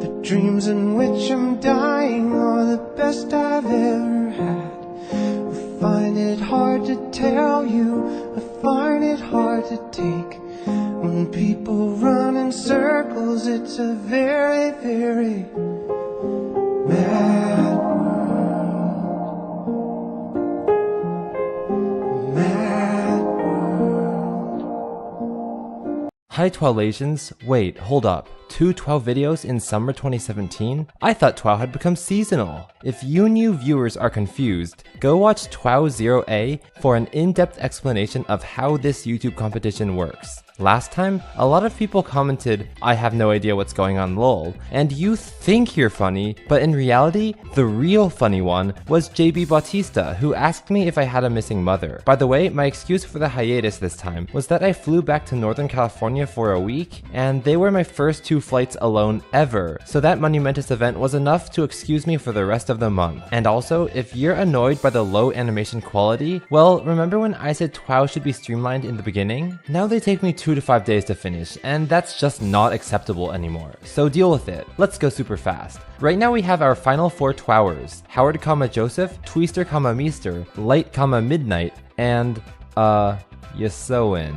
The dreams in which I'm dying are the best I've ever had. I find it hard to tell you, I find it hard to take. When people run in circles, it's a very, very mad world. Mad world. Hi TWOWlasians, wait, hold up. 2 TWOW videos in summer 2017? I thought TWOW had become seasonal. If you new viewers are confused, go watch TWOW 0A for an in-depth explanation of how this YouTube competition works. Last time, a lot of people commented, "I have no idea what's going on lol," and you think you're funny, but in reality, the real funny one was JB Bautista, who asked me if I had a missing mother. By the way, my excuse for the hiatus this time was that I flew back to Northern California for a week, and they were my first 2 flights alone ever, so that monumentous event was enough to excuse me for the rest of the month. And also, if you're annoyed by the low animation quality, well, remember when I said TWOW should be streamlined in the beginning? Now they take me 2 to 5 days to finish, and that's just not acceptable anymore, so deal with it. Let's go super fast. Right now we have our final 4 TWOWers, Howard, Joseph, Twister, Meester, Light, Midnight, and, Yasoin.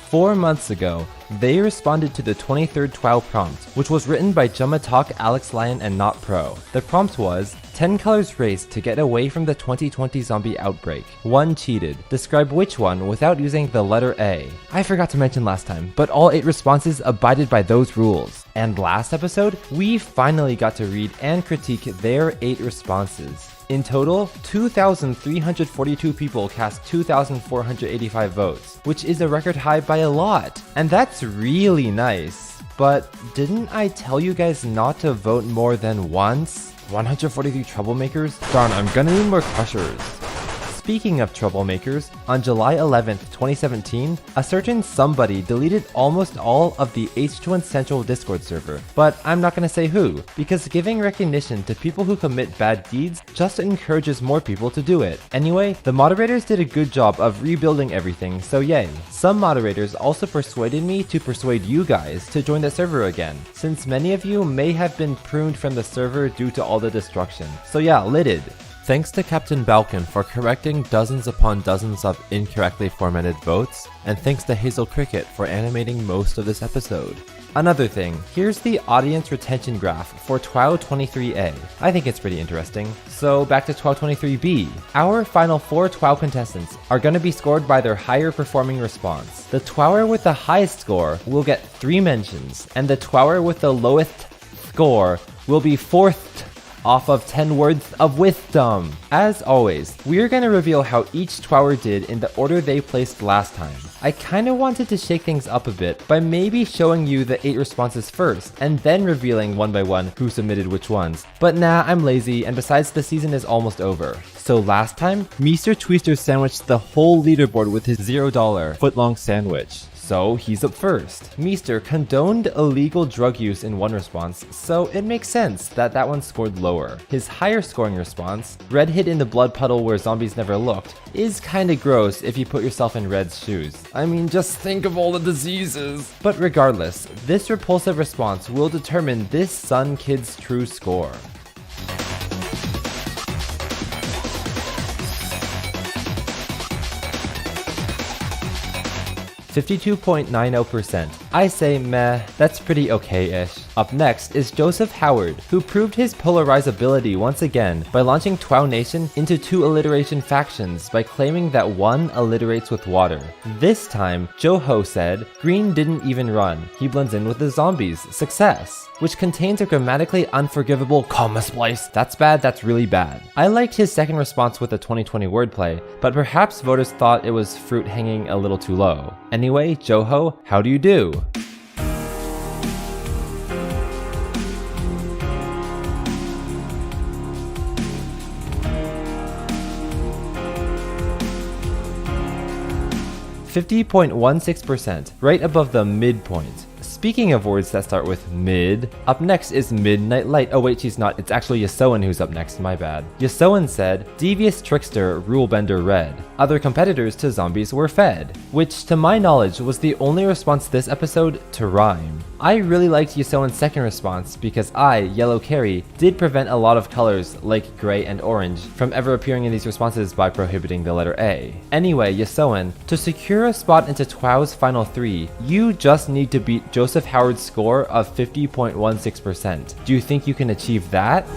4 months ago, They responded to the 23rd TWOW prompt, which was written by Jumatalk, Alex Lyon, and Not Pro. The prompt was, 10 colors raced to get away from the 2020 zombie outbreak. 1 cheated. Describe which one without using the letter A. I forgot to mention last time, but all 8 responses abided by those rules. And last episode, we finally got to read and critique their 8 responses. In total, 2,342 people cast 2,485 votes, which is a record high by a lot. And that's really nice. But didn't I tell you guys not to vote more than once? 143 troublemakers? Darn, I'm gonna need more crushers. Speaking of troublemakers, on July 11th, 2017, a certain somebody deleted almost all of the H2N Central Discord server. But I'm not gonna say who, because giving recognition to people who commit bad deeds just encourages more people to do it. Anyway, the moderators did a good job of rebuilding everything, so yay. Some moderators also persuaded me to persuade you guys to join the server again, since many of you may have been pruned from the server due to all the destruction. So yeah, lidded. Thanks to Captain Balkan for correcting dozens upon dozens of incorrectly formatted votes, and thanks to Hazel Cricket for animating most of this episode. Another thing, here's the audience retention graph for TWOW 23A. I think it's pretty interesting. So back to TWOW 23B. Our final 4 TWOW contestants are going to be scored by their higher performing response. The TWOWer with the highest score will get 3 mentions, and the TWOWer with the lowest score will be 4th off of 10 words of wisdom. As always, we are going to reveal how each TWOWer did in the order they placed last time. I kinda wanted to shake things up a bit by maybe showing you the 8 responses first, and then revealing one by one who submitted which ones. But nah, I'm lazy, and besides the season is almost over. So last time, Mr. Twister sandwiched the whole leaderboard with his $0 footlong sandwich. So he's up first. Meester condoned illegal drug use in one response, so it makes sense that that one scored lower. His higher scoring response, Red hid in the blood puddle where zombies never looked, is kinda gross if you put yourself in Red's shoes. I mean, just think of all the diseases. But regardless, this repulsive response will determine this Sun kid's true score. 52.90%. I say meh, that's pretty okay-ish. Up next is Joseph Howard, who proved his polarizability once again by launching TWOW Nation into 2 alliteration factions by claiming that one alliterates with water. This time, Joho said, "Green didn't even run. He blends in with the zombies. Success." Which contains a grammatically unforgivable comma splice. That's bad, that's really bad. I liked his second response with the 2020 wordplay, but perhaps voters thought it was fruit hanging a little too low. Anyway, Joho, how do you do? %50.16%, right above the midpoint. Speaking of words that start with mid, up next is Midnight Light. Oh wait, she's not. It's actually Yasoan who's up next, my bad. Yasoan said, "Devious Trickster, Rulebender Red. Other competitors to zombies were fed." Which, to my knowledge, was the only response this episode to rhyme. I really liked Yasoan's second response because I, Yellow Carry, did prevent a lot of colors, like gray and orange, from ever appearing in these responses by prohibiting the letter A. Anyway, Yasoan, to secure a spot into TWOW's final 3, you just need to beat Joseph Howard's score of 50.16%. Do you think you can achieve that?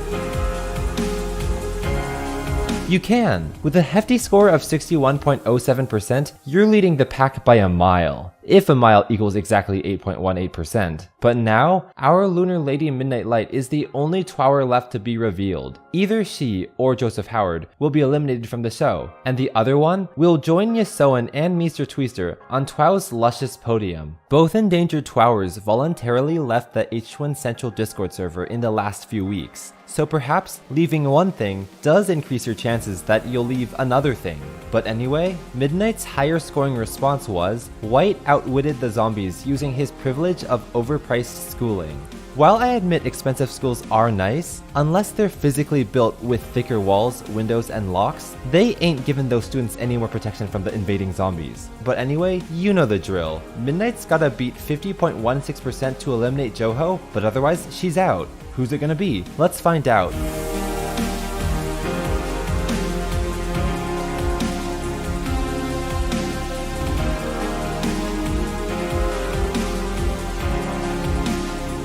You can! With a hefty score of 61.07%, you're leading the pack by a mile. If a mile equals exactly 8.18%. But now, our Lunar Lady Midnight Light is the only TWOWer left to be revealed. Either she or Joseph Howard will be eliminated from the show, and the other one will join Yasoan and Mr. Twister on TWOW's luscious podium. Both endangered TWOWers voluntarily left the H1 Central Discord server in the last few weeks. So perhaps leaving one thing does increase your chances that you'll leave another thing. But anyway, Midnight's higher scoring response was, White outwitted the zombies using his privilege of overpriced schooling. While I admit expensive schools are nice, unless they're physically built with thicker walls, windows, and locks, they ain't giving those students any more protection from the invading zombies. But anyway, you know the drill. Midnight's gotta beat 50.16% to eliminate Joho, but otherwise she's out. Who's it gonna be? Let's find out.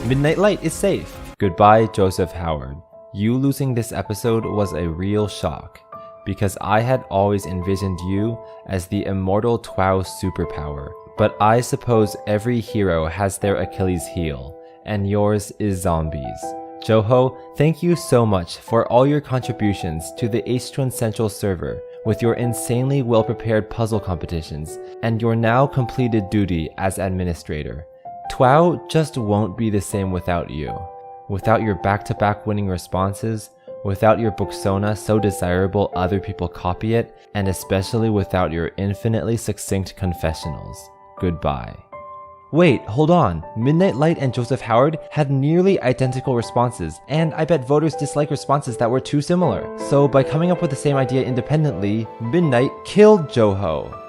Midnight Light is safe. Goodbye, Joseph Howard. You losing this episode was a real shock, because I had always envisioned you as the immortal TWOW superpower. But I suppose every hero has their Achilles heel, and yours is zombies. Joho, thank you so much for all your contributions to the H-Twin Central server with your insanely well-prepared puzzle competitions and your now completed duty as administrator. TWOW just won't be the same without you. Without your back-to-back winning responses, without your Booksona so desirable other people copy it, and especially without your infinitely succinct confessionals. Goodbye. Wait, hold on. Midnight Light and Joseph Howard had nearly identical responses, and I bet voters dislike responses that were too similar. So by coming up with the same idea independently, Midnight killed Joho.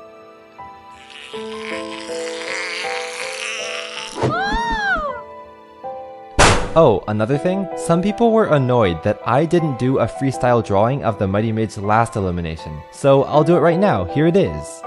Oh, another thing? Some people were annoyed that I didn't do a freestyle drawing of the Mighty Maid's last elimination, so I'll do it right now. Here it is.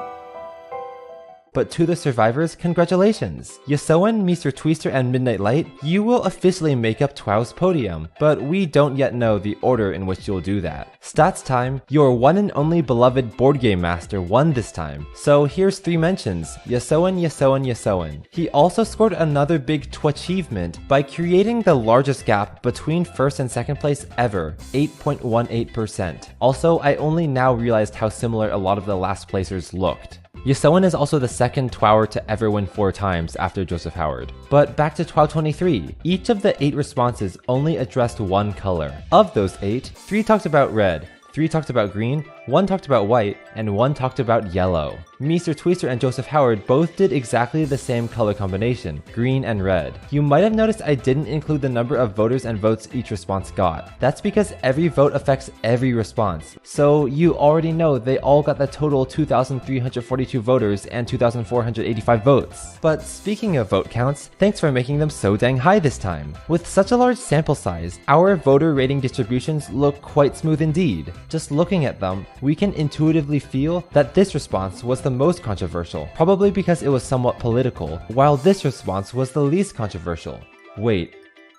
But to the survivors, congratulations! Yosoen, Mr. Twister, and Midnight Light, you will officially make up TWOW's podium, but we don't yet know the order in which you'll do that. Stats time, your one and only beloved board game master won this time, so here's 3 mentions: Yosoen, Yosoen, Yosoen. He also scored another big TWAchievement by creating the largest gap between first and second place ever, 8.18%. Also, I only now realized how similar a lot of the last placers looked. Yosoen is also the second TWOWer to ever win 4 times after Joseph Howard. But back to TWOW 23, each of the 8 responses only addressed one color. Of those 8, 3 talked about red, 3 talked about green, 1 talked about white, and 1 talked about yellow. Mr. Twister and Joseph Howard both did exactly the same color combination, green and red. You might have noticed I didn't include the number of voters and votes each response got. That's because every vote affects every response. So you already know they all got the total 2,342 voters and 2,485 votes. But speaking of vote counts, thanks for making them so dang high this time. With such a large sample size, our voter rating distributions look quite smooth indeed. Just looking at them, we can intuitively feel that this response was the most controversial, probably because it was somewhat political, while this response was the least controversial. Wait,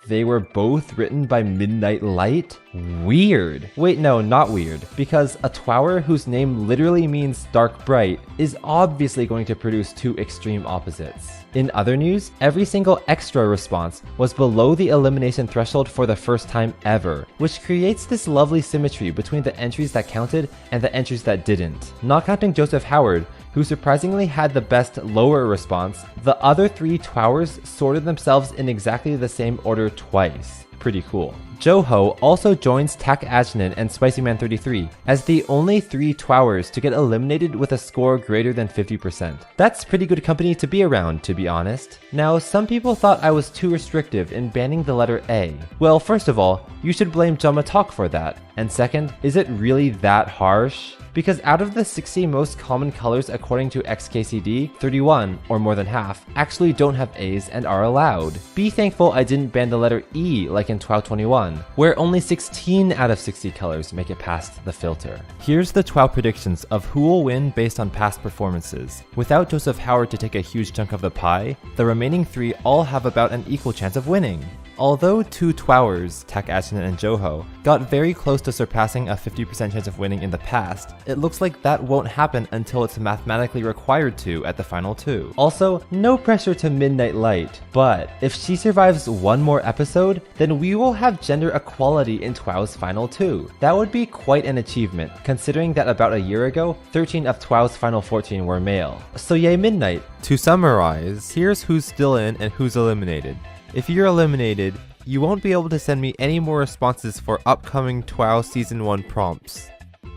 they were both written by Midnight Light? Weird. Wait, no, not weird, because a TWOWer whose name literally means dark bright is obviously going to produce 2 extreme opposites. In other news, every single extra response was below the elimination threshold for the first time ever, which creates this lovely symmetry between the entries that counted and the entries that didn't. Not counting Joseph Howard, who surprisingly had the best lower response, the other 3 TWOWers sorted themselves in exactly the same order twice. Pretty cool. Joho also joins Tak Ajnan and SpicyMan33 as the only 3 TWOWers to get eliminated with a score greater than 50%. That's pretty good company to be around, to be honest. Now, some people thought I was too restrictive in banning the letter A. Well, first of all, you should blame Jamatalk for that. And second, is it really that harsh? Because out of the 60 most common colors according to XKCD, 31, or more than half, actually don't have A's and are allowed. Be thankful I didn't ban the letter E like in TWOW 21, where only 16 out of 60 colors make it past the filter. Here's the TWOW predictions of who will win based on past performances. Without Joseph Howard to take a huge chunk of the pie, the remaining 3 all have about an equal chance of winning. Although 2 TWOWers, Tak Ajnan and Joho, got very close to surpassing a 50% chance of winning in the past, it looks like that won't happen until it's mathematically required to at the final 2. Also, no pressure to Midnight Light, but if she survives 1 more episode, then we will have gender equality in TWOW's final 2. That would be quite an achievement, considering that about a year ago, 13 of TWOW's final 14 were male. So yay Midnight! To summarize, here's who's still in and who's eliminated. If you're eliminated, you won't be able to send me any more responses for upcoming TWOW Season 1 prompts.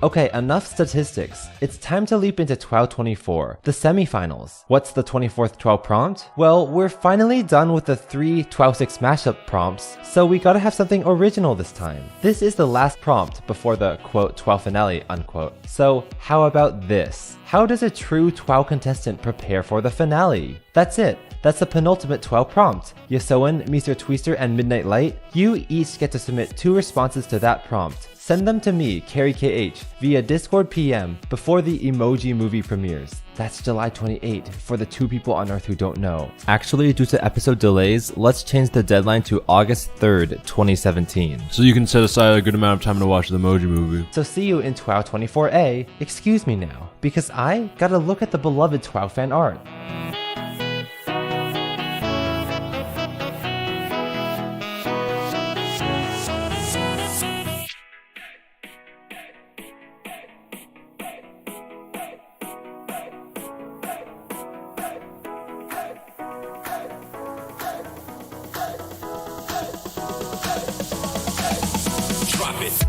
Okay, enough statistics. It's time to leap into TWOW 24, the semifinals. What's the 24th TWOW prompt? Well, we're finally done with the 3 TWOW 6 mashup prompts, so we gotta have something original this time. This is the last prompt before the quote TWOW finale unquote. So how about this? How does a true TWOW contestant prepare for the finale? That's it. That's the penultimate TWOW prompt. Yosoen, Mr. Twister, and Midnight Light, you each get to submit 2 responses to that prompt. Send them to me, Carrie KH, via Discord PM before the Emoji Movie premieres. That's July 28th, for the 2 people on Earth who don't know. Actually, due to episode delays, let's change the deadline to August 3rd, 2017. So you can set aside a good amount of time to watch the Emoji Movie. So see you in TWOW 24A. Excuse me now, because I gotta look at the beloved TWOW fan art. Drop it.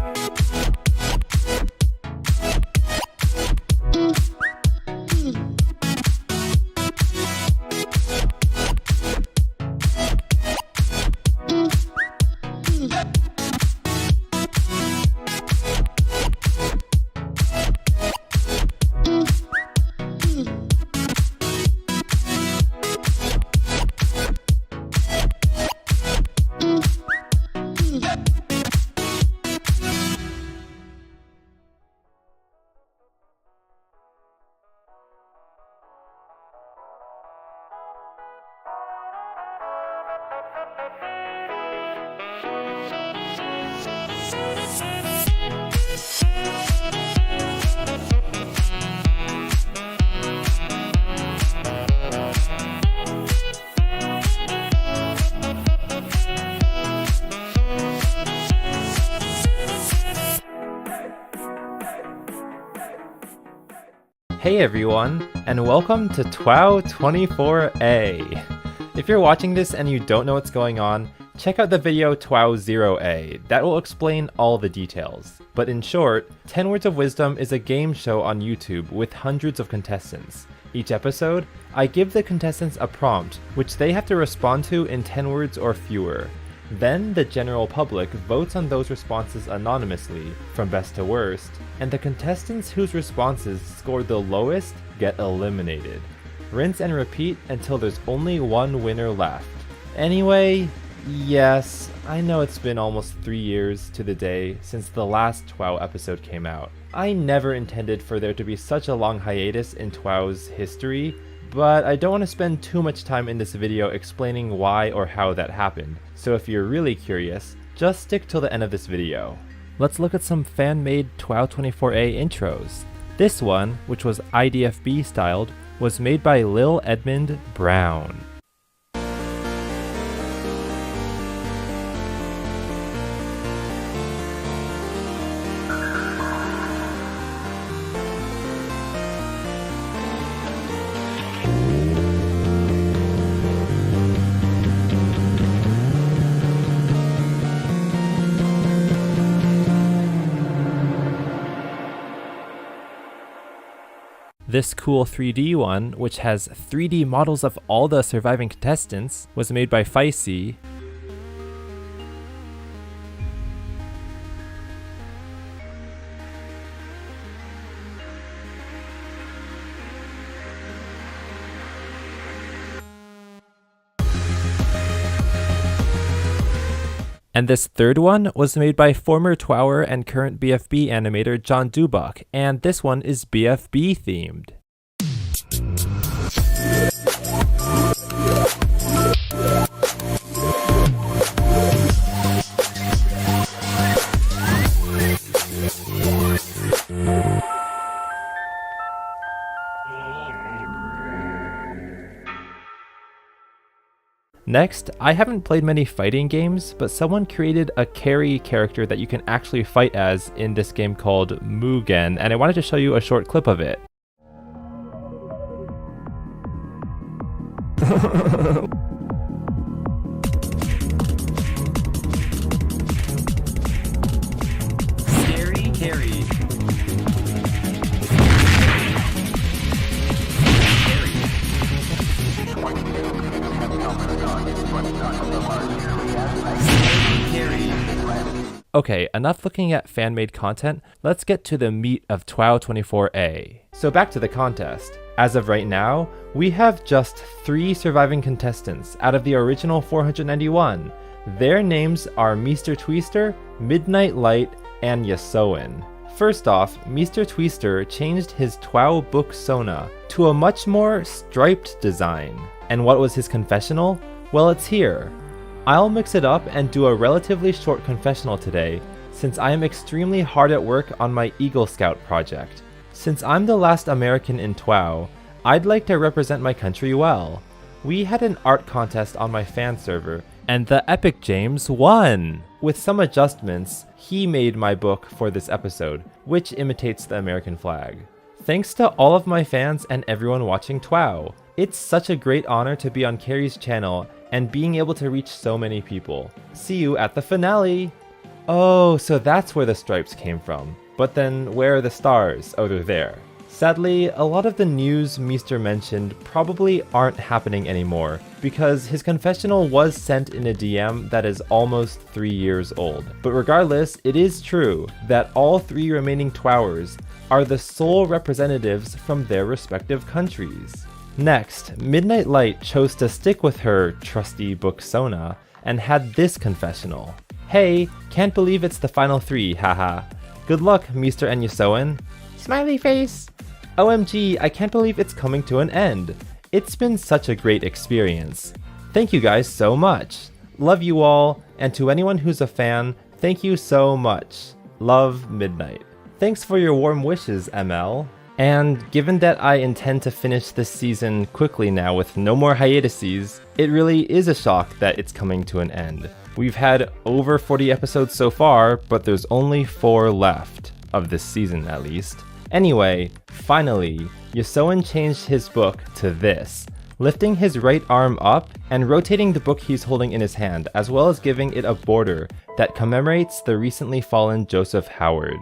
Hey everyone, and welcome to TWOW 24A. If you're watching this and you don't know what's going on, check out the video TWOW 0A. That will explain all the details. But in short, 10 Words of Wisdom is a game show on YouTube with hundreds of contestants. Each episode, I give the contestants a prompt, which they have to respond to in 10 words or fewer. Then the general public votes on those responses anonymously, from best to worst, and the contestants whose responses score the lowest get eliminated. Rinse and repeat until there's only one winner left. Anyway, yes, I know it's been almost 3 years to the day since the last TWOW episode came out. I never intended for there to be such a long hiatus in TWOW's history, but I don't want to spend too much time in this video explaining why or how that happened, so if you're really curious, just stick till the end of this video. Let's look at some fan-made TWOW 24A intros. This one, which was IDFB styled, was made by Lil Edmund Brown. This cool 3D one, which has 3D models of all the surviving contestants, was made by Feisy. And this third one was made by former TWOWer and current BFB animator John Dubach, and this one is BFB themed. Next, I haven't played many fighting games, but someone created a Carrie character that you can actually fight as in this game called Mugen, and I wanted to show you a short clip of it. Scary Carrie. Okay, enough looking at fan-made content, let's get to the meat of TWOW 24A. So back to the contest. As of right now, we have just 3 surviving contestants out of the original 491. Their names are Mr. Twister, Midnight Light, and Yasoin. First off, Mr. Twister changed his TWOW book Sona to a much more striped design. And what was his confessional? Well, it's here. I'll mix it up and do a relatively short confessional today, since I am extremely hard at work on my Eagle Scout project. Since I'm the last American in TWOW, I'd like to represent my country well. We had an art contest on my fan server, and the Epic James won! With some adjustments, he made my book for this episode, which imitates the American flag. Thanks to all of my fans and everyone watching TWOW. It's such a great honor to be on Carrie's channel and being able to reach so many people. See you at the finale! Oh, so that's where the stripes came from. But then, where are the stars? Oh, they're there. Sadly, a lot of the news Meester mentioned probably aren't happening anymore, because his confessional was sent in a DM that is almost 3 years old. But regardless, it is true that all 3 remaining TWOWers are the sole representatives from their respective countries. Next, Midnight Light chose to stick with her trusty book Sona, and had this confessional. Hey, can't believe it's the final 3, haha. Good luck, Meester and Yasoin. Smiley face! OMG, I can't believe it's coming to an end. It's been such a great experience. Thank you guys so much. Love you all, and to anyone who's a fan, thank you so much. Love, Midnight. Thanks for your warm wishes, ML. And given that I intend to finish this season quickly now with no more hiatuses, it really is a shock that it's coming to an end. We've had over 40 episodes so far, but there's only 4 left, of this season at least. Anyway, finally, Yasoin changed his book to this, lifting his right arm up and rotating the book he's holding in his hand, as well as giving it a border that commemorates the recently fallen Joseph Howard.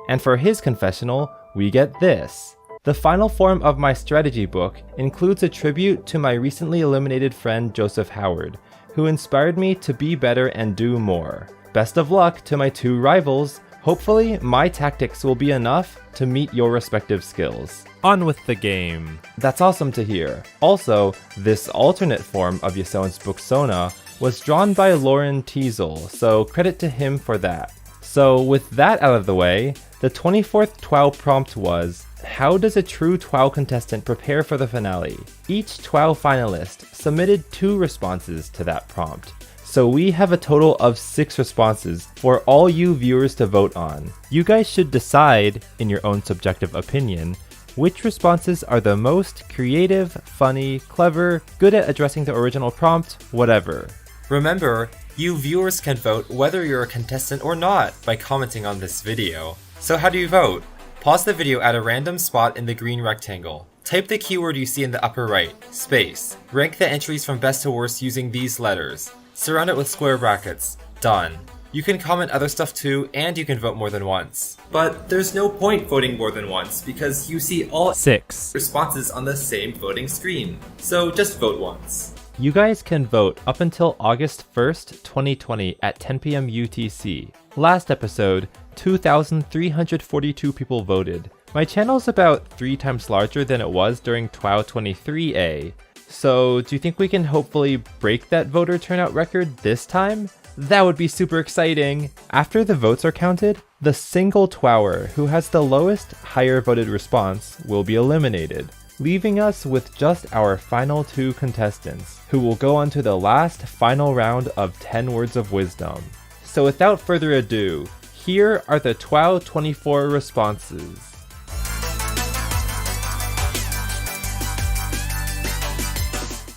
And for his confessional, we get this. The final form of my strategy book includes a tribute to my recently eliminated friend Joseph Howard, who inspired me to be better and do more. Best of luck to my 2 rivals. Hopefully, my tactics will be enough to meet your respective skills. On with the game. That's awesome to hear. Also, this alternate form of Yasoin's book Sona was drawn by Lauren Teasel, so credit to him for that. So with that out of the way, the 24th TWOW prompt was, how does a true TWOW contestant prepare for the finale? Each TWOW finalist submitted 2 responses to that prompt. So we have a total of 6 responses for all you viewers to vote on. You guys should decide, in your own subjective opinion, which responses are the most creative, funny, clever, good at addressing the original prompt, whatever. Remember, you viewers can vote whether you're a contestant or not by commenting on this video. So how do you vote? Pause the video at a random spot in the green rectangle. Type the keyword you see in the upper right, space. Rank the entries from best to worst using these letters. Surround it with square brackets. Done. You can comment other stuff too, and you can vote more than once. But there's no point voting more than once because you see all 6 responses on the same voting screen. So just vote once. You guys can vote up until August 1st, 2020 at 10 p.m. UTC. Last episode, 2,342 people voted. My channel's about 3 times larger than it was during TWOW 23A. So do you think we can hopefully break that voter turnout record this time? That would be super exciting! After the votes are counted, the single TWOWer who has the lowest higher voted response will be eliminated, leaving us with just our final 2 contestants, who will go on to the last final round of 10 words of wisdom. So without further ado, here are the TWOW 24 responses.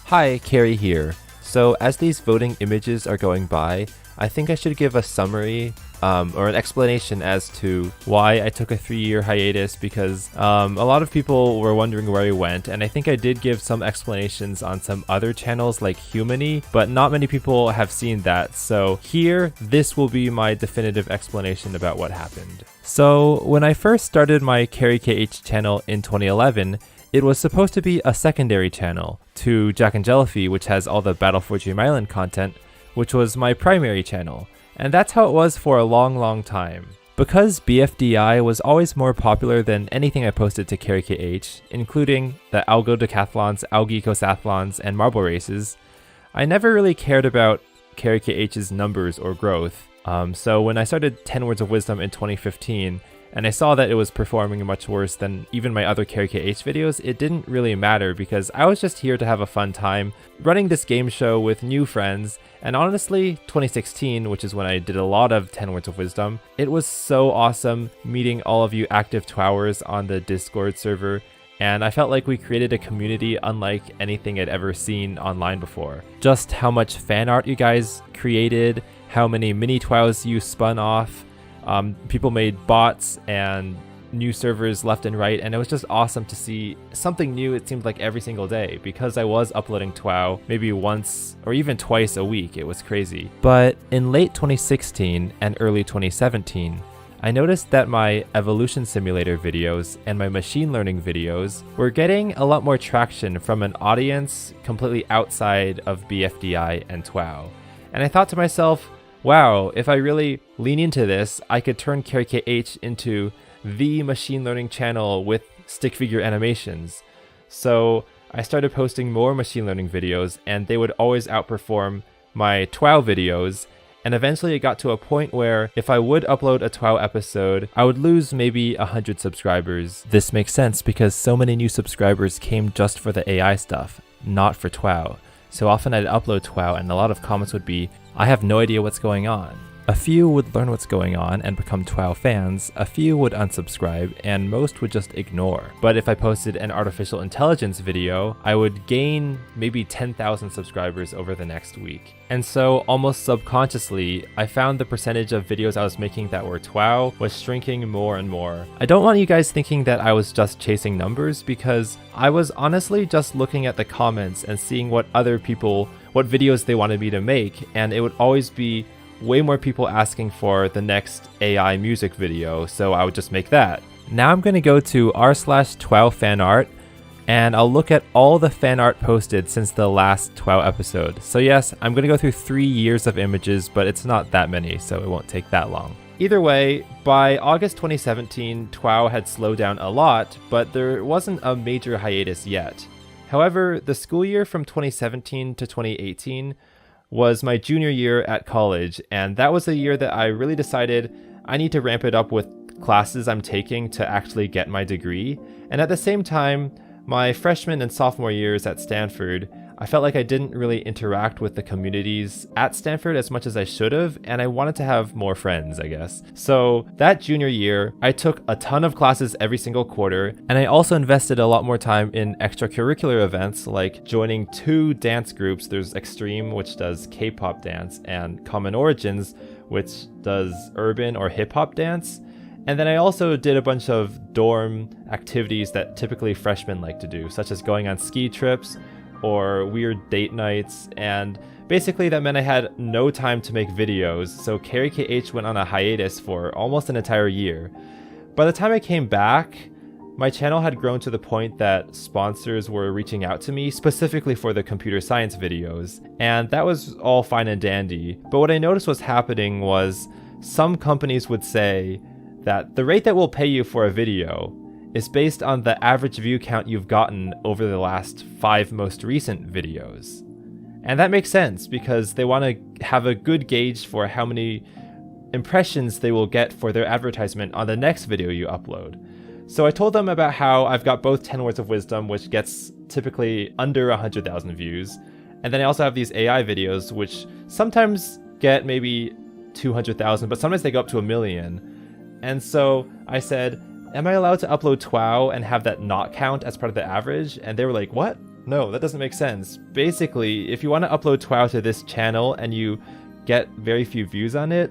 Hi, Carrie here. So as these voting images are going by, I think I should give a summary or an explanation as to why I took a 3-year hiatus, because a lot of people were wondering where I went, and I think I did give some explanations on some other channels like Humany, but not many people have seen that. So here, this will be my definitive explanation about what happened. So when I first started my Carrie KH channel in 2011, it was supposed to be a secondary channel to Jack and Jellyfy, which has all the Battle for Dream Island content, which was my primary channel. And that's how it was for a long time. Because BFDI was always more popular than anything I posted to Carrie KH, including the Algo Decathlons, Algeecosathlons, and Marble Races, I never really cared about Carrie KH's numbers or growth, So when I started 10 Words of Wisdom in 2015, and I saw that it was performing much worse than even my other KRKH videos, it didn't really matter because I was just here to have a fun time running this game show with new friends. And honestly, 2016, which is when I did a lot of 10 Words of Wisdom, it was so awesome meeting all of you active TWOWers on the Discord server. And I felt like we created a community unlike anything I'd ever seen online before. Just how much fan art you guys created, how many mini TWOWs you spun off. People made bots and new servers left and right, and it was just awesome to see something new. It seemed like every single day because I was uploading TWOW maybe once or even twice a week. It was crazy. But in late 2016 and early 2017, I noticed that my evolution simulator videos and my machine learning videos were getting a lot more traction from an audience completely outside of BFDI and TWOW. And I thought to myself, wow, if I really lean into this, I could turn KRKH into the machine learning channel with stick figure animations. So I started posting more machine learning videos, and they would always outperform my TWOW videos. And eventually it got to a point where if I would upload a TWOW episode, I would lose maybe 100 subscribers. This makes sense because so many new subscribers came just for the AI stuff, not for TWOW. So often I'd upload TWOW and a lot of comments would be, I have no idea what's going on. A few would learn what's going on and become TWOW fans, a few would unsubscribe, and most would just ignore. But if I posted an artificial intelligence video, I would gain maybe 10,000 subscribers over the next week. And so, almost subconsciously, I found the percentage of videos I was making that were TWOW was shrinking more and more. I don't want you guys thinking that I was just chasing numbers, because I was honestly just looking at the comments and seeing what other people, what videos they wanted me to make, and it would always be way more people asking for the next AI music video, so I would just make that. Now I'm going to go to r/TWOW fan art, and I'll look at all the fan art posted since the last TWOW episode. So yes, I'm going to go through 3 years of images, but it's not that many, so it won't take that long. Either way, by August 2017, TWOW had slowed down a lot, but there wasn't a major hiatus yet. However, the school year from 2017 to 2018 was my junior year at college, and that was the year that I really decided I need to ramp it up with classes I'm taking to actually get my degree. And at the same time, my freshman and sophomore years at Stanford, I felt like I didn't really interact with the communities at Stanford as much as I should have, and I wanted to have more friends, I guess. So that junior year, I took a ton of classes every single quarter, and I also invested a lot more time in extracurricular events like joining 2 dance groups. There's Extreme, which does K-pop dance, and Common Origins, which does urban or hip-hop dance. And then I also did a bunch of dorm activities that typically freshmen like to do, such as going on ski trips or weird date nights, and basically that meant I had no time to make videos, so KRKH went on a hiatus for almost an entire year. By the time I came back, my channel had grown to the point that sponsors were reaching out to me specifically for the computer science videos, and that was all fine and dandy. But what I noticed was happening was some companies would say that the rate that we'll pay you for a video is based on the average view count you've gotten over the last 5 most recent videos. And that makes sense because they want to have a good gauge for how many impressions they will get for their advertisement on the next video you upload. So I told them about how I've got both 10 Words of Wisdom, which gets typically under 100,000 views, and then I also have these AI videos, which sometimes get maybe 200,000, but sometimes they go up to 1 million. And so I said, am I allowed to upload TWOW and have that not count as part of the average? And they were like, what? No, that doesn't make sense. Basically, if you want to upload TWOW to this channel and you get very few views on it,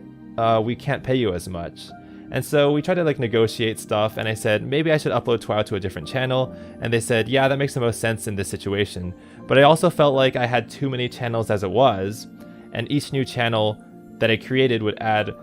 we can't pay you as much. And so we tried to negotiate stuff, and I said, maybe I should upload TWOW to a different channel. And they said, yeah, that makes the most sense in this situation. But I also felt like I had too many channels as it was, and each new channel that I created would add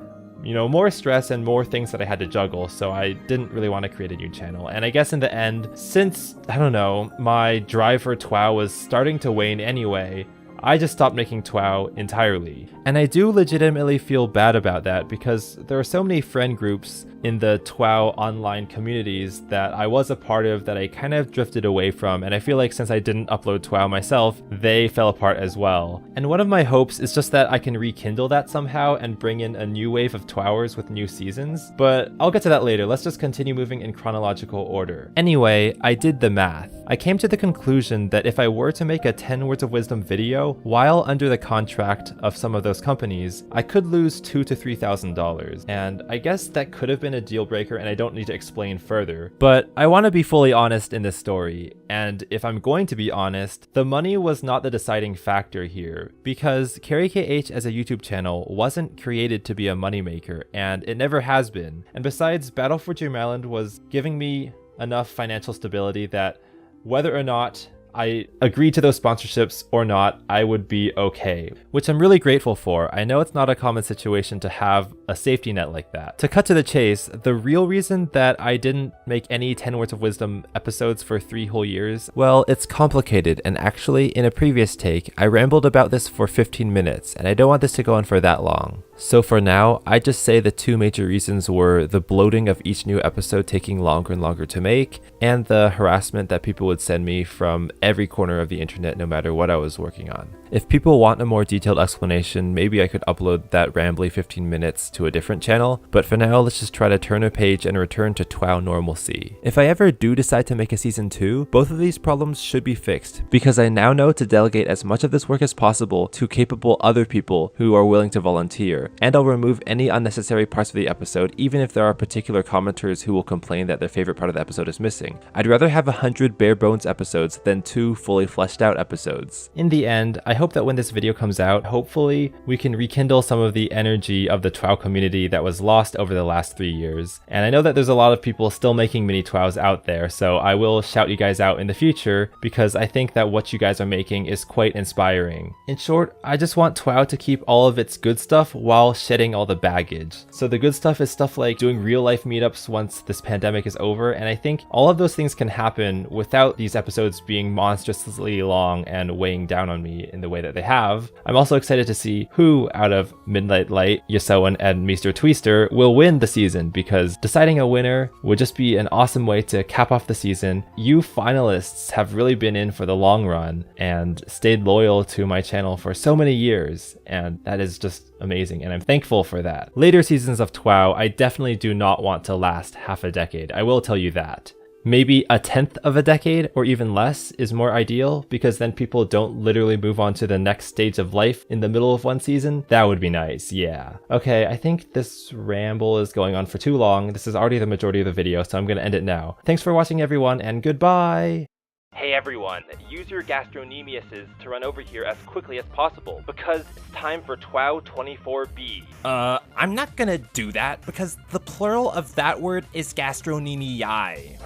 more stress and more things that I had to juggle, so I didn't really want to create a new channel. And I guess in the end, since, I don't know, my drive for TWOW was starting to wane anyway, I just stopped making TWOW entirely. And I do legitimately feel bad about that because there are so many friend groups in the TWOW online communities that I was a part of that I kind of drifted away from, and I feel like since I didn't upload TWOW myself, they fell apart as well. And one of my hopes is just that I can rekindle that somehow and bring in a new wave of TWOWers with new seasons, but I'll get to that later. Let's just continue moving in chronological order. Anyway, I did the math. I came to the conclusion that if I were to make a 10 words of wisdom video while under the contract of some of those companies, I could lose $2,000 to $3,000. And I guess that could have been a deal breaker and I don't need to explain further. But I want to be fully honest in this story. And if I'm going to be honest, the money was not the deciding factor here, because CarryKH as a YouTube channel wasn't created to be a moneymaker, and it never has been. And besides, Battle for Dream Island was giving me enough financial stability that whether or not I agreed to those sponsorships or not, I would be okay, which I'm really grateful for. I know it's not a common situation to have a safety net like that. To cut to the chase, the real reason that I didn't make any 10 Words of Wisdom episodes for 3 whole years, well, it's complicated, and actually in a previous take, I rambled about this for 15 minutes, and I don't want this to go on for that long. So for now, I just say the 2 major reasons were the bloating of each new episode taking longer and longer to make, and the harassment that people would send me from every corner of the internet no matter what I was working on. If people want a more detailed explanation, maybe I could upload that rambly 15 minutes to a different channel, but for now let's just try to turn a page and return to TWOW normalcy. If I ever do decide to make a season 2, both of these problems should be fixed, because I now know to delegate as much of this work as possible to capable other people who are willing to volunteer, and I'll remove any unnecessary parts of the episode even if there are particular commenters who will complain that their favorite part of the episode is missing. I'd rather have 100 bare bones episodes than 2 fully fleshed out episodes. In the end, I hope that when this video comes out, hopefully we can rekindle some of the energy of the TWOW community that was lost over the last 3 years. And I know that there's a lot of people still making mini TWOWs out there, so I will shout you guys out in the future because I think that what you guys are making is quite inspiring. In short, I just want TWOW to keep all of its good stuff while shedding all the baggage. So the good stuff is stuff like doing real life meetups once this pandemic is over, and I think all of those things can happen without these episodes being monstrously long and weighing down on me in the way that they have. I'm also excited to see who out of Midnight Light, Yosoan, and Mr. Twister will win the season, because deciding a winner would just be an awesome way to cap off the season. You finalists have really been in for the long run and stayed loyal to my channel for so many years, and that is just amazing, and I'm thankful for that. Later seasons of TWOW, I definitely do not want to last half a decade, I will tell you that. Maybe a 1/10 of a decade or even less is more ideal, because then people don't literally move on to the next stage of life in the middle of one season. That would be nice, yeah. Okay, I think this ramble is going on for too long. This is already the majority of the video, so I'm gonna end it now. Thanks for watching everyone, and goodbye! Hey everyone, use your gastronymiuses to run over here as quickly as possible, because it's time for TWOW 24B. I'm not gonna do that, because the plural of that word is gastronymii.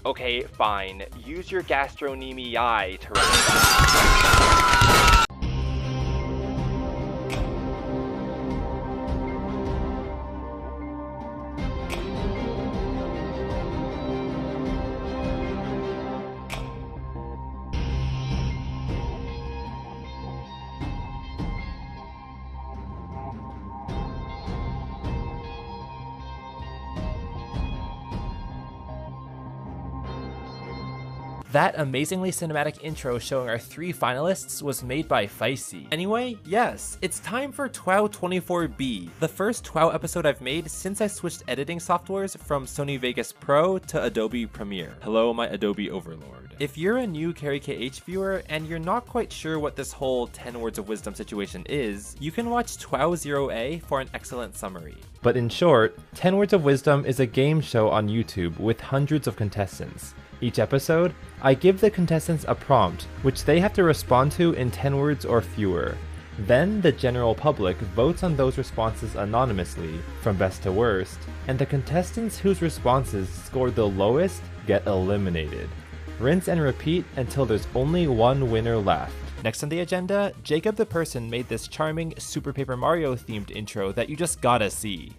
Okay, fine. Use your gastronymii to run. That amazingly cinematic intro showing our 3 finalists was made by Feisty. Anyway, yes, it's time for TWOW 24B, the first TWOW episode I've made since I switched editing softwares from Sony Vegas Pro to Adobe Premiere. Hello, my Adobe overlord. If you're a new CarryKH viewer and you're not quite sure what this whole 10 Words of Wisdom situation is, you can watch TWOW 0A for an excellent summary. But in short, 10 Words of Wisdom is a game show on YouTube with hundreds of contestants. Each episode, I give the contestants a prompt, which they have to respond to in 10 words or fewer. Then the general public votes on those responses anonymously, from best to worst, and the contestants whose responses score the lowest get eliminated. Rinse and repeat until there's only one winner left. Next on the agenda, Jacob the Person made this charming Super Paper Mario themed intro that you just gotta see.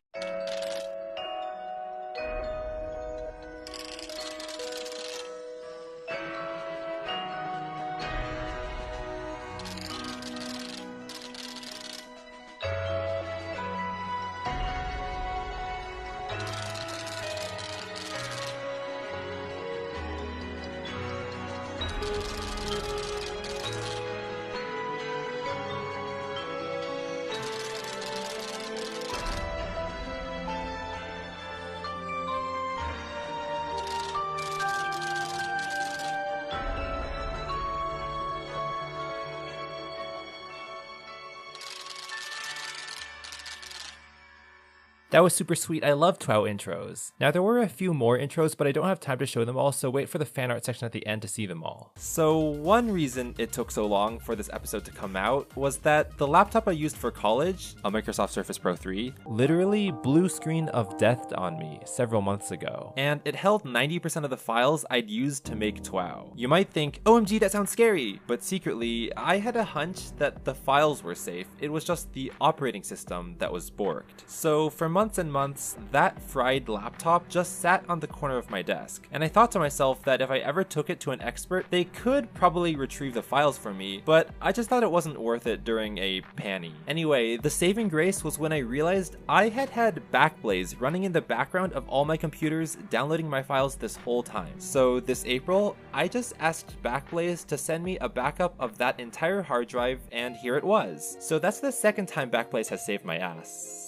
That was super sweet. I love TWOW intros. Now there were a few more intros, but I don't have time to show them all, so wait for the fan art section at the end to see them all. So one reason it took so long for this episode to come out was that the laptop I used for college, a Microsoft Surface Pro 3, literally blue screen of death on me several months ago. And it held 90% of the files I'd used to make TWOW. You might think, OMG, that sounds scary, but secretly, I had a hunch that the files were safe. It was just the operating system that was borked. So for months and months, that fried laptop just sat on the corner of my desk. And I thought to myself that if I ever took it to an expert, they could probably retrieve the files for me, but I just thought it wasn't worth it during a panny. Anyway, the saving grace was when I realized I had Backblaze running in the background of all my computers downloading my files this whole time. So this April, I just asked Backblaze to send me a backup of that entire hard drive, and here it was. So that's the second time Backblaze has saved my ass.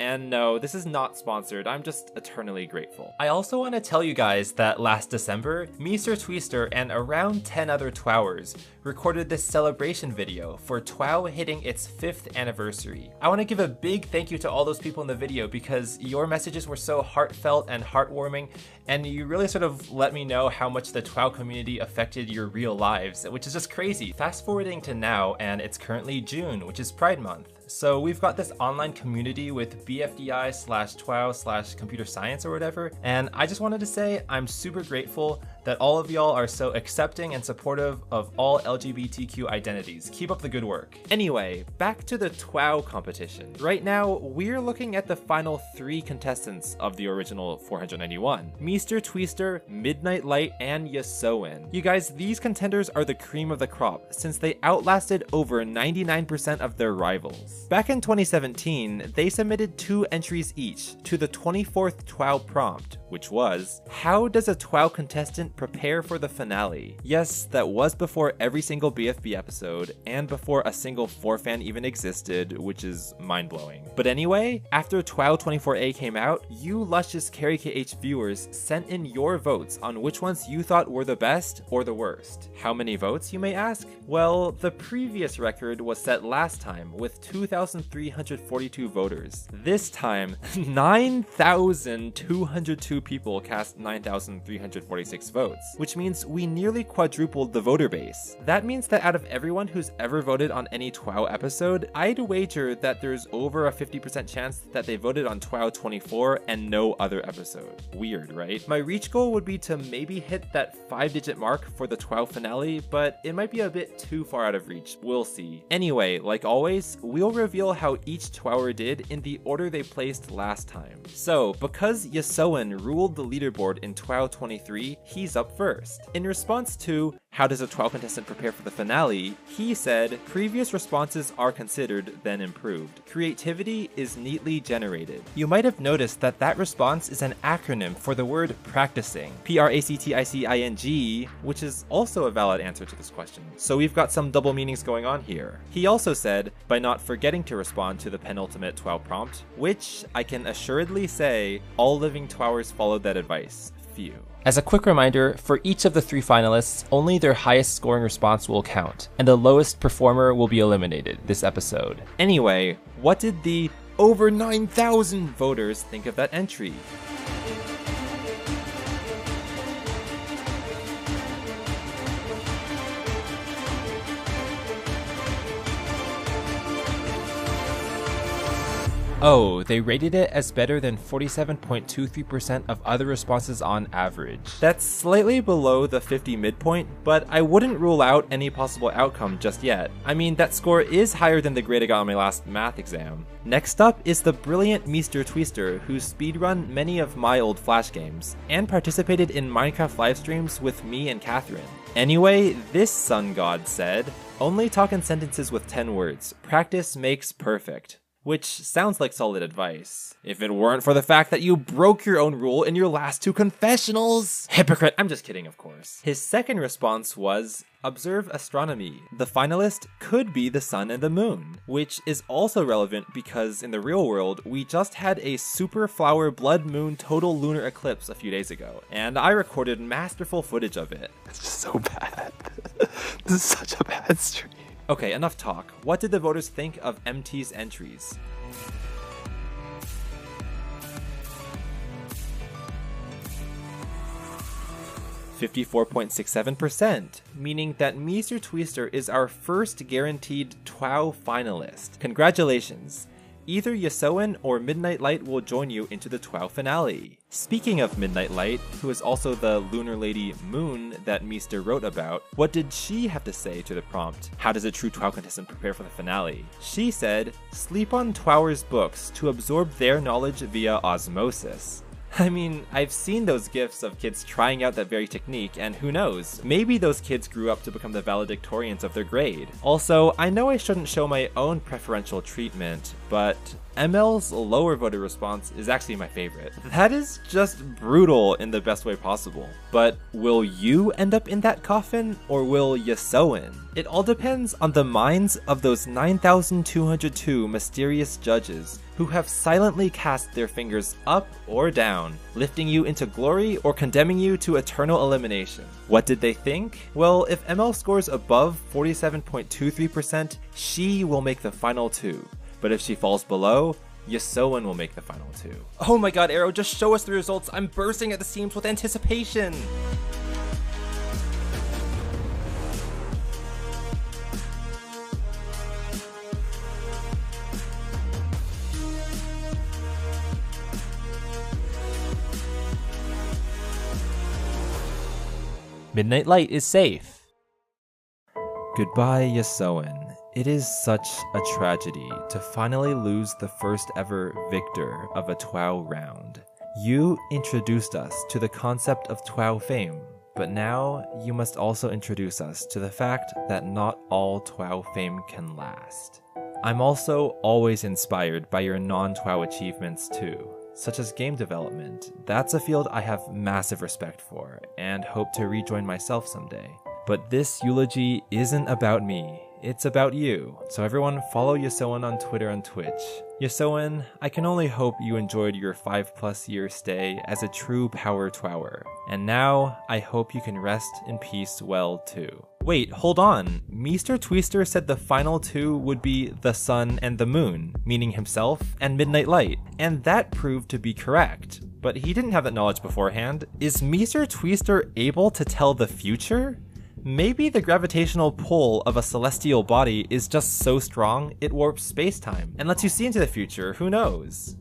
And no, this is not sponsored, I'm just eternally grateful. I also want to tell you guys that last December, Mr. Twister and around 10 other TWOWers recorded this celebration video for TWOW hitting its 5th anniversary. I want to give a big thank you to all those people in the video because your messages were so heartfelt and heartwarming, and you really sort of let me know how much the TWOW community affected your real lives, which is just crazy. Fast forwarding to now, and it's currently June, which is Pride Month. So we've got this online community with BFDI/TWOW/computer science or whatever, and I just wanted to say I'm super grateful that all of y'all are so accepting and supportive of all LGBTQ identities. Keep up the good work. Anyway, back to the TWOW competition. Right now, we're looking at the final 3 contestants of the original 491. Mr. Twister, Midnight Light, and Yasoin. You guys, these contenders are the cream of the crop since they outlasted over 99% of their rivals. Back in 2017, they submitted 2 entries each to the 24th TWOW prompt, which was, how does a TWOW contestant prepare for the finale? Yes, that was before every single BFB episode, and before a single 4fan even existed, which is mind-blowing. But anyway, after TWOW 24A came out, you luscious CarryKH viewers sent in your votes on which ones you thought were the best or the worst. How many votes, you may ask? Well, the previous record was set last time with 2,342 voters. This time, 9,202 people cast 9,346 votes, which means we nearly quadrupled the voter base. That means that out of everyone who's ever voted on any TWOW episode, I'd wager that there's over a 50% chance that they voted on TWOW 24 and no other episode. Weird, right? My reach goal would be to maybe hit that 5-digit mark for the TWOW finale, but it might be a bit too far out of reach. We'll see. Anyway, like always, we'll reveal how each TWOWer did in the order they placed last time. So, because Yasoin ruled the leaderboard in TWOW 23, he's up first. In response to, how does a TWOW contestant prepare for the finale, he said, previous responses are considered, then improved. Creativity is neatly generated. You might have noticed that that response is an acronym for the word practicing. PRACTICING, which is also a valid answer to this question. So we've got some double meanings going on here. He also said, by not forgetting to respond to the penultimate TWOW prompt, which I can assuredly say all living TWOWers followed that advice. Few. As a quick reminder, for each of the 3 finalists, only their highest scoring response will count, and the lowest performer will be eliminated this episode. Anyway, what did the over 9,000 voters think of that entry? Oh, they rated it as better than 47.23% of other responses on average. That's slightly below the 50 midpoint, but I wouldn't rule out any possible outcome just yet. I mean, that score is higher than the grade I got on my last math exam. Next up is the brilliant Mr. Twister, who speedrun many of my old Flash games, and participated in Minecraft livestreams with me and Catherine. Anyway, this sun god said, only talk in sentences with 10 words. Practice makes perfect. which sounds like solid advice. If it weren't for the fact that you broke your own rule in your last 2 confessionals. Hypocrite, I'm just kidding, of course. His second response was, observe astronomy. The finalist could be the sun and the moon, which is also relevant because in the real world, we just had a super flower blood moon total lunar eclipse a few days ago, and I recorded masterful footage of it. It's just so bad. This is such a bad stream. Okay, enough talk. What did the voters think of MT's entries? (54.67%), meaning that Mr. Twister is our first guaranteed TWOW finalist. Congratulations! Either Yesoen or Midnight Light will join you into the TWOW finale. Speaking of Midnight Light, who is also the lunar lady Moon that Meester wrote about, what did she have to say to the prompt, how does a true TWOW contestant prepare for the finale? She said, sleep on TWOWers' books to absorb their knowledge via osmosis. I mean, I've seen those gifs of kids trying out that very technique, and who knows, maybe those kids grew up to become the valedictorians of their grade. Also, I know I shouldn't show my own preferential treatment, but ML's lower voter response is actually my favorite. That is just brutal in the best way possible. But will you end up in that coffin, or will Yesoen? It all depends on the minds of those 9,202 mysterious judges who have silently cast their fingers up or down, lifting you into glory or condemning you to eternal elimination. What did they think? Well, if ML scores above 47.23%, she will make the final 2. But if she falls below, Yesoen will make the final 2. Oh my god, Arrow, just show us the results. I'm bursting at the seams with anticipation. Midnight Light is safe. Goodbye, Yesoen. It is such a tragedy to finally lose the first ever victor of a TWOW round. You introduced us to the concept of TWOW fame, but now you must also introduce us to the fact that not all TWOW fame can last. I'm also always inspired by your non-TWOW achievements too, such as game development. That's a field I have massive respect for, and hope to rejoin myself someday. But this eulogy isn't about me. It's about you. So everyone follow Yesoen on Twitter and Twitch. Yesoen, I can only hope you enjoyed your 5+ year stay as a true power TWOWer. And now, I hope you can rest in peace well too. Wait, hold on. Mr. Twister said the final 2 would be the sun and the moon, meaning himself and Midnight Light. And that proved to be correct. But he didn't have that knowledge beforehand. Is Mr. Twister able to tell the future? Maybe the gravitational pull of a celestial body is just so strong it warps space-time and lets you see into the future, who knows?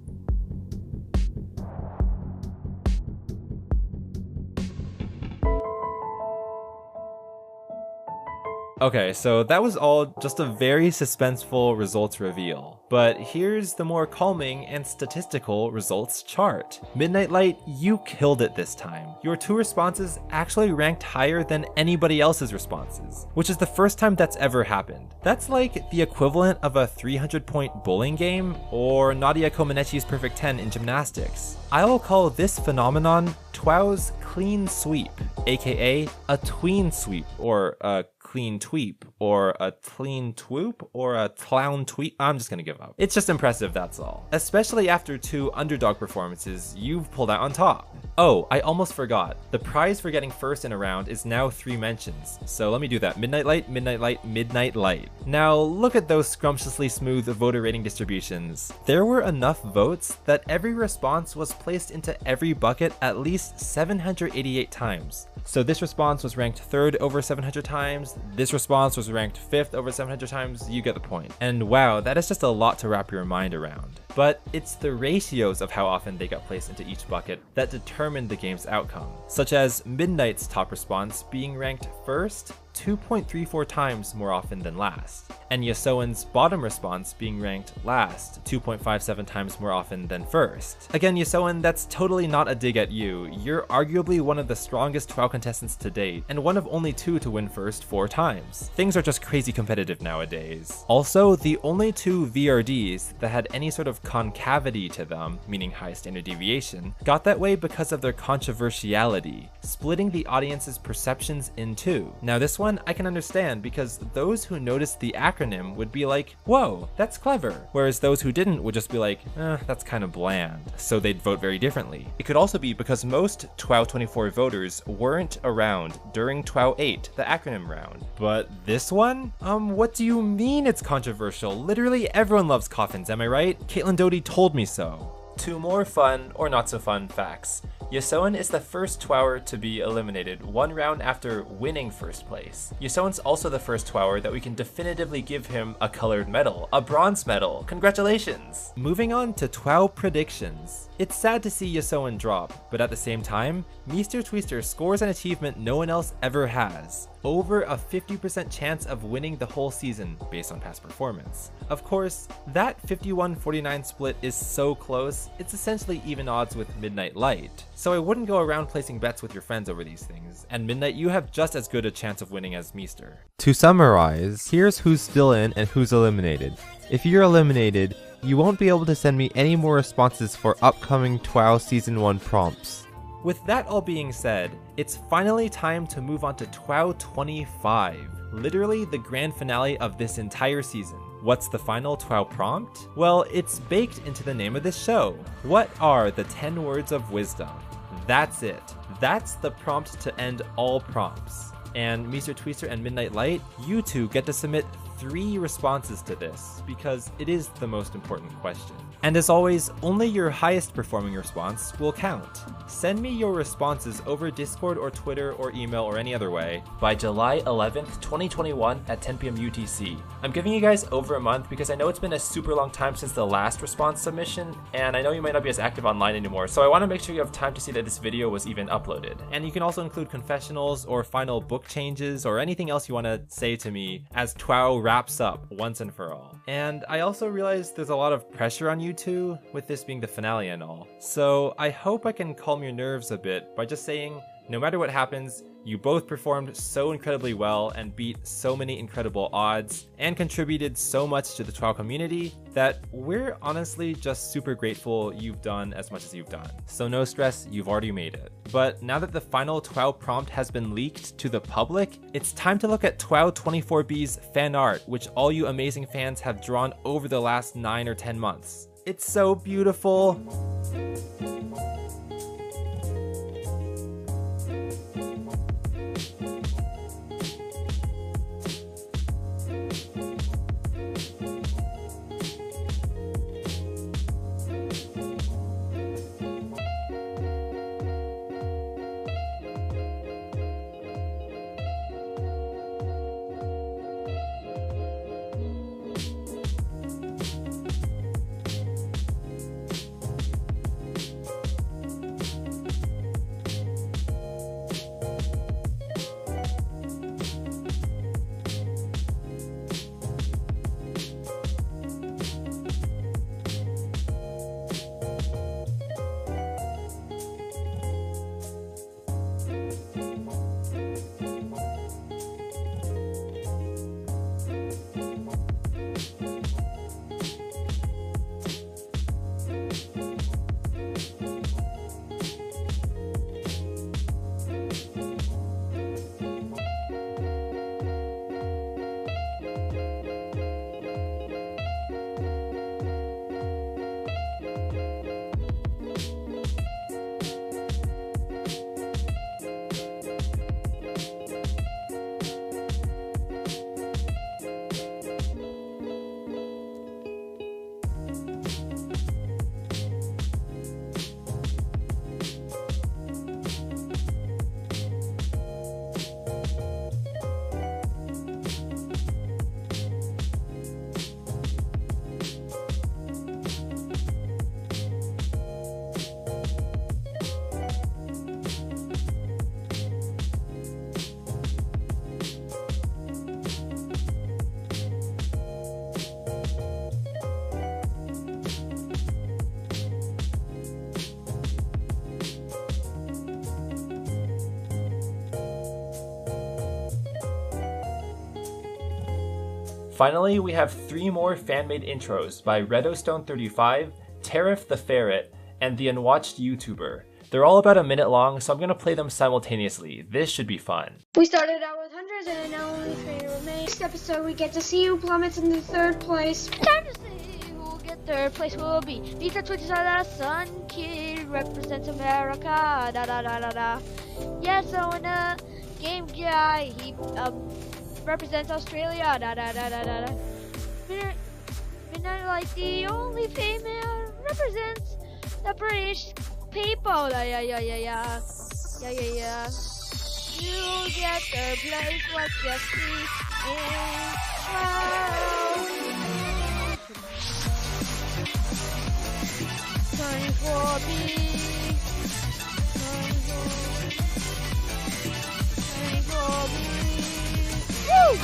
Okay, so that was all just a very suspenseful results reveal. But here's the more calming and statistical results chart. Midnight Light, you killed it this time. Your 2 responses actually ranked higher than anybody else's responses, which is the first time that's ever happened. That's like the equivalent of a 300-point bowling game or Nadia Comaneci's perfect 10 in gymnastics. I will call this phenomenon TWOW's clean sweep, aka a tween sweep, or a clean tweep, or a clean twoop, or a clown tweet. I'm just gonna give up. It's just impressive, that's all. Especially after 2 underdog performances, you've pulled out on top. Oh, I almost forgot. The prize for getting first in a round is now 3 mentions. So let me do that. Midnight Light, Midnight Light, Midnight Light. Now look at those scrumptiously smooth voter rating distributions. There were enough votes that every response was placed into every bucket at least 788 times. So this response was ranked 3rd over 700 times, this response was ranked 5th over 700 times, you get the point. And wow, that is just a lot to wrap your mind around. But it's the ratios of how often they got placed into each bucket that determined the game's outcome, such as Midnight's top response being ranked 1st, 2.34 times more often than last, and Yosoen's bottom response being ranked last 2.57 times more often than first. Again, Yosoen, that's totally not a dig at you. You're arguably one of the strongest TWOW contestants to date, and one of only 2 to win first 4 times. Things are just crazy competitive nowadays. Also, the only 2 VRDs that had any sort of concavity to them, meaning high standard deviation, got that way because of their controversiality, splitting the audience's perceptions in 2. Now this one I can understand because those who noticed the acronym would be like, whoa, that's clever, whereas those who didn't would just be like, that's kind of bland, so they'd vote very differently. It could also be because most TWOW 24 voters weren't around during TWOW 8, the acronym round. But this one? What do you mean it's controversial? Literally everyone loves coffins, am I right? Caitlin Doty told me so. 2 more fun, or not so fun, facts. Yosoen is the first TWOWer to be eliminated 1 round after winning first place. Yosoen's also the first TWOWer that we can definitively give him a colored medal, a bronze medal. Congratulations! Moving on to TWOW predictions. It's sad to see Yosoen drop, but at the same time, Mr. Twister scores an achievement no one else ever has. Over a 50% chance of winning the whole season based on past performance. Of course, that 51-49 split is so close, it's essentially even odds with Midnight Light. So I wouldn't go around placing bets with your friends over these things, and Midnight, you have just as good a chance of winning as Meester. To summarize, here's who's still in and who's eliminated. If you're eliminated, you won't be able to send me any more responses for upcoming TWOW Season 1 prompts. With that all being said, it's finally time to move on to TWOW 25, literally the grand finale of this entire season. What's the final TWOW prompt? Well, it's baked into the name of this show. What are the 10 words of wisdom? That's it. That's the prompt to end all prompts. And Mr. Twister and Midnight Light, you two get to submit 3 responses to this, because it is the most important question. And as always, only your highest performing response will count. Send me your responses over Discord or Twitter or email or any other way by July 11th, 2021 at 10 p.m. UTC. I'm giving you guys over a month because I know it's been a super long time since the last response submission, and I know you might not be as active online anymore, so I want to make sure you have time to see that this video was even uploaded. And you can also include confessionals or final book changes or anything else you want to say to me as TWOW wraps up once and for all. And I also realize there's a lot of pressure on you two, with this being the finale and all. So I hope I can calm your nerves a bit by just saying, no matter what happens, you both performed so incredibly well and beat so many incredible odds and contributed so much to the TWOW community that we're honestly just super grateful you've done as much as you've done. So no stress, you've already made it. But now that the final TWOW prompt has been leaked to the public, it's time to look at TWOW 24B's fan art, which all you amazing fans have drawn over the last 9 or 10 months. It's so beautiful. Finally, we have 3 more fan-made intros by Redostone35, Tariff the Ferret, and the Unwatched YouTuber. They're all about a minute long, so I'm gonna play them simultaneously. This should be fun. We started out with hundreds and now only 3 remain. Next episode we get to see who plummets into 3rd place. Time to see who will get 3rd place will be. Mr. Twister da Sun Kid represents America. Da da da da da. Yeah, so in a game guy, he represents Australia. Da da da da da da. Midnight like the only female represents the British people. Yeah. You get 3rd place, let's just see in Turning for B. Turning for B. Woo!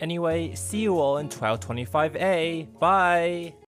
Anyway, see you all in TWOW 25A. Bye!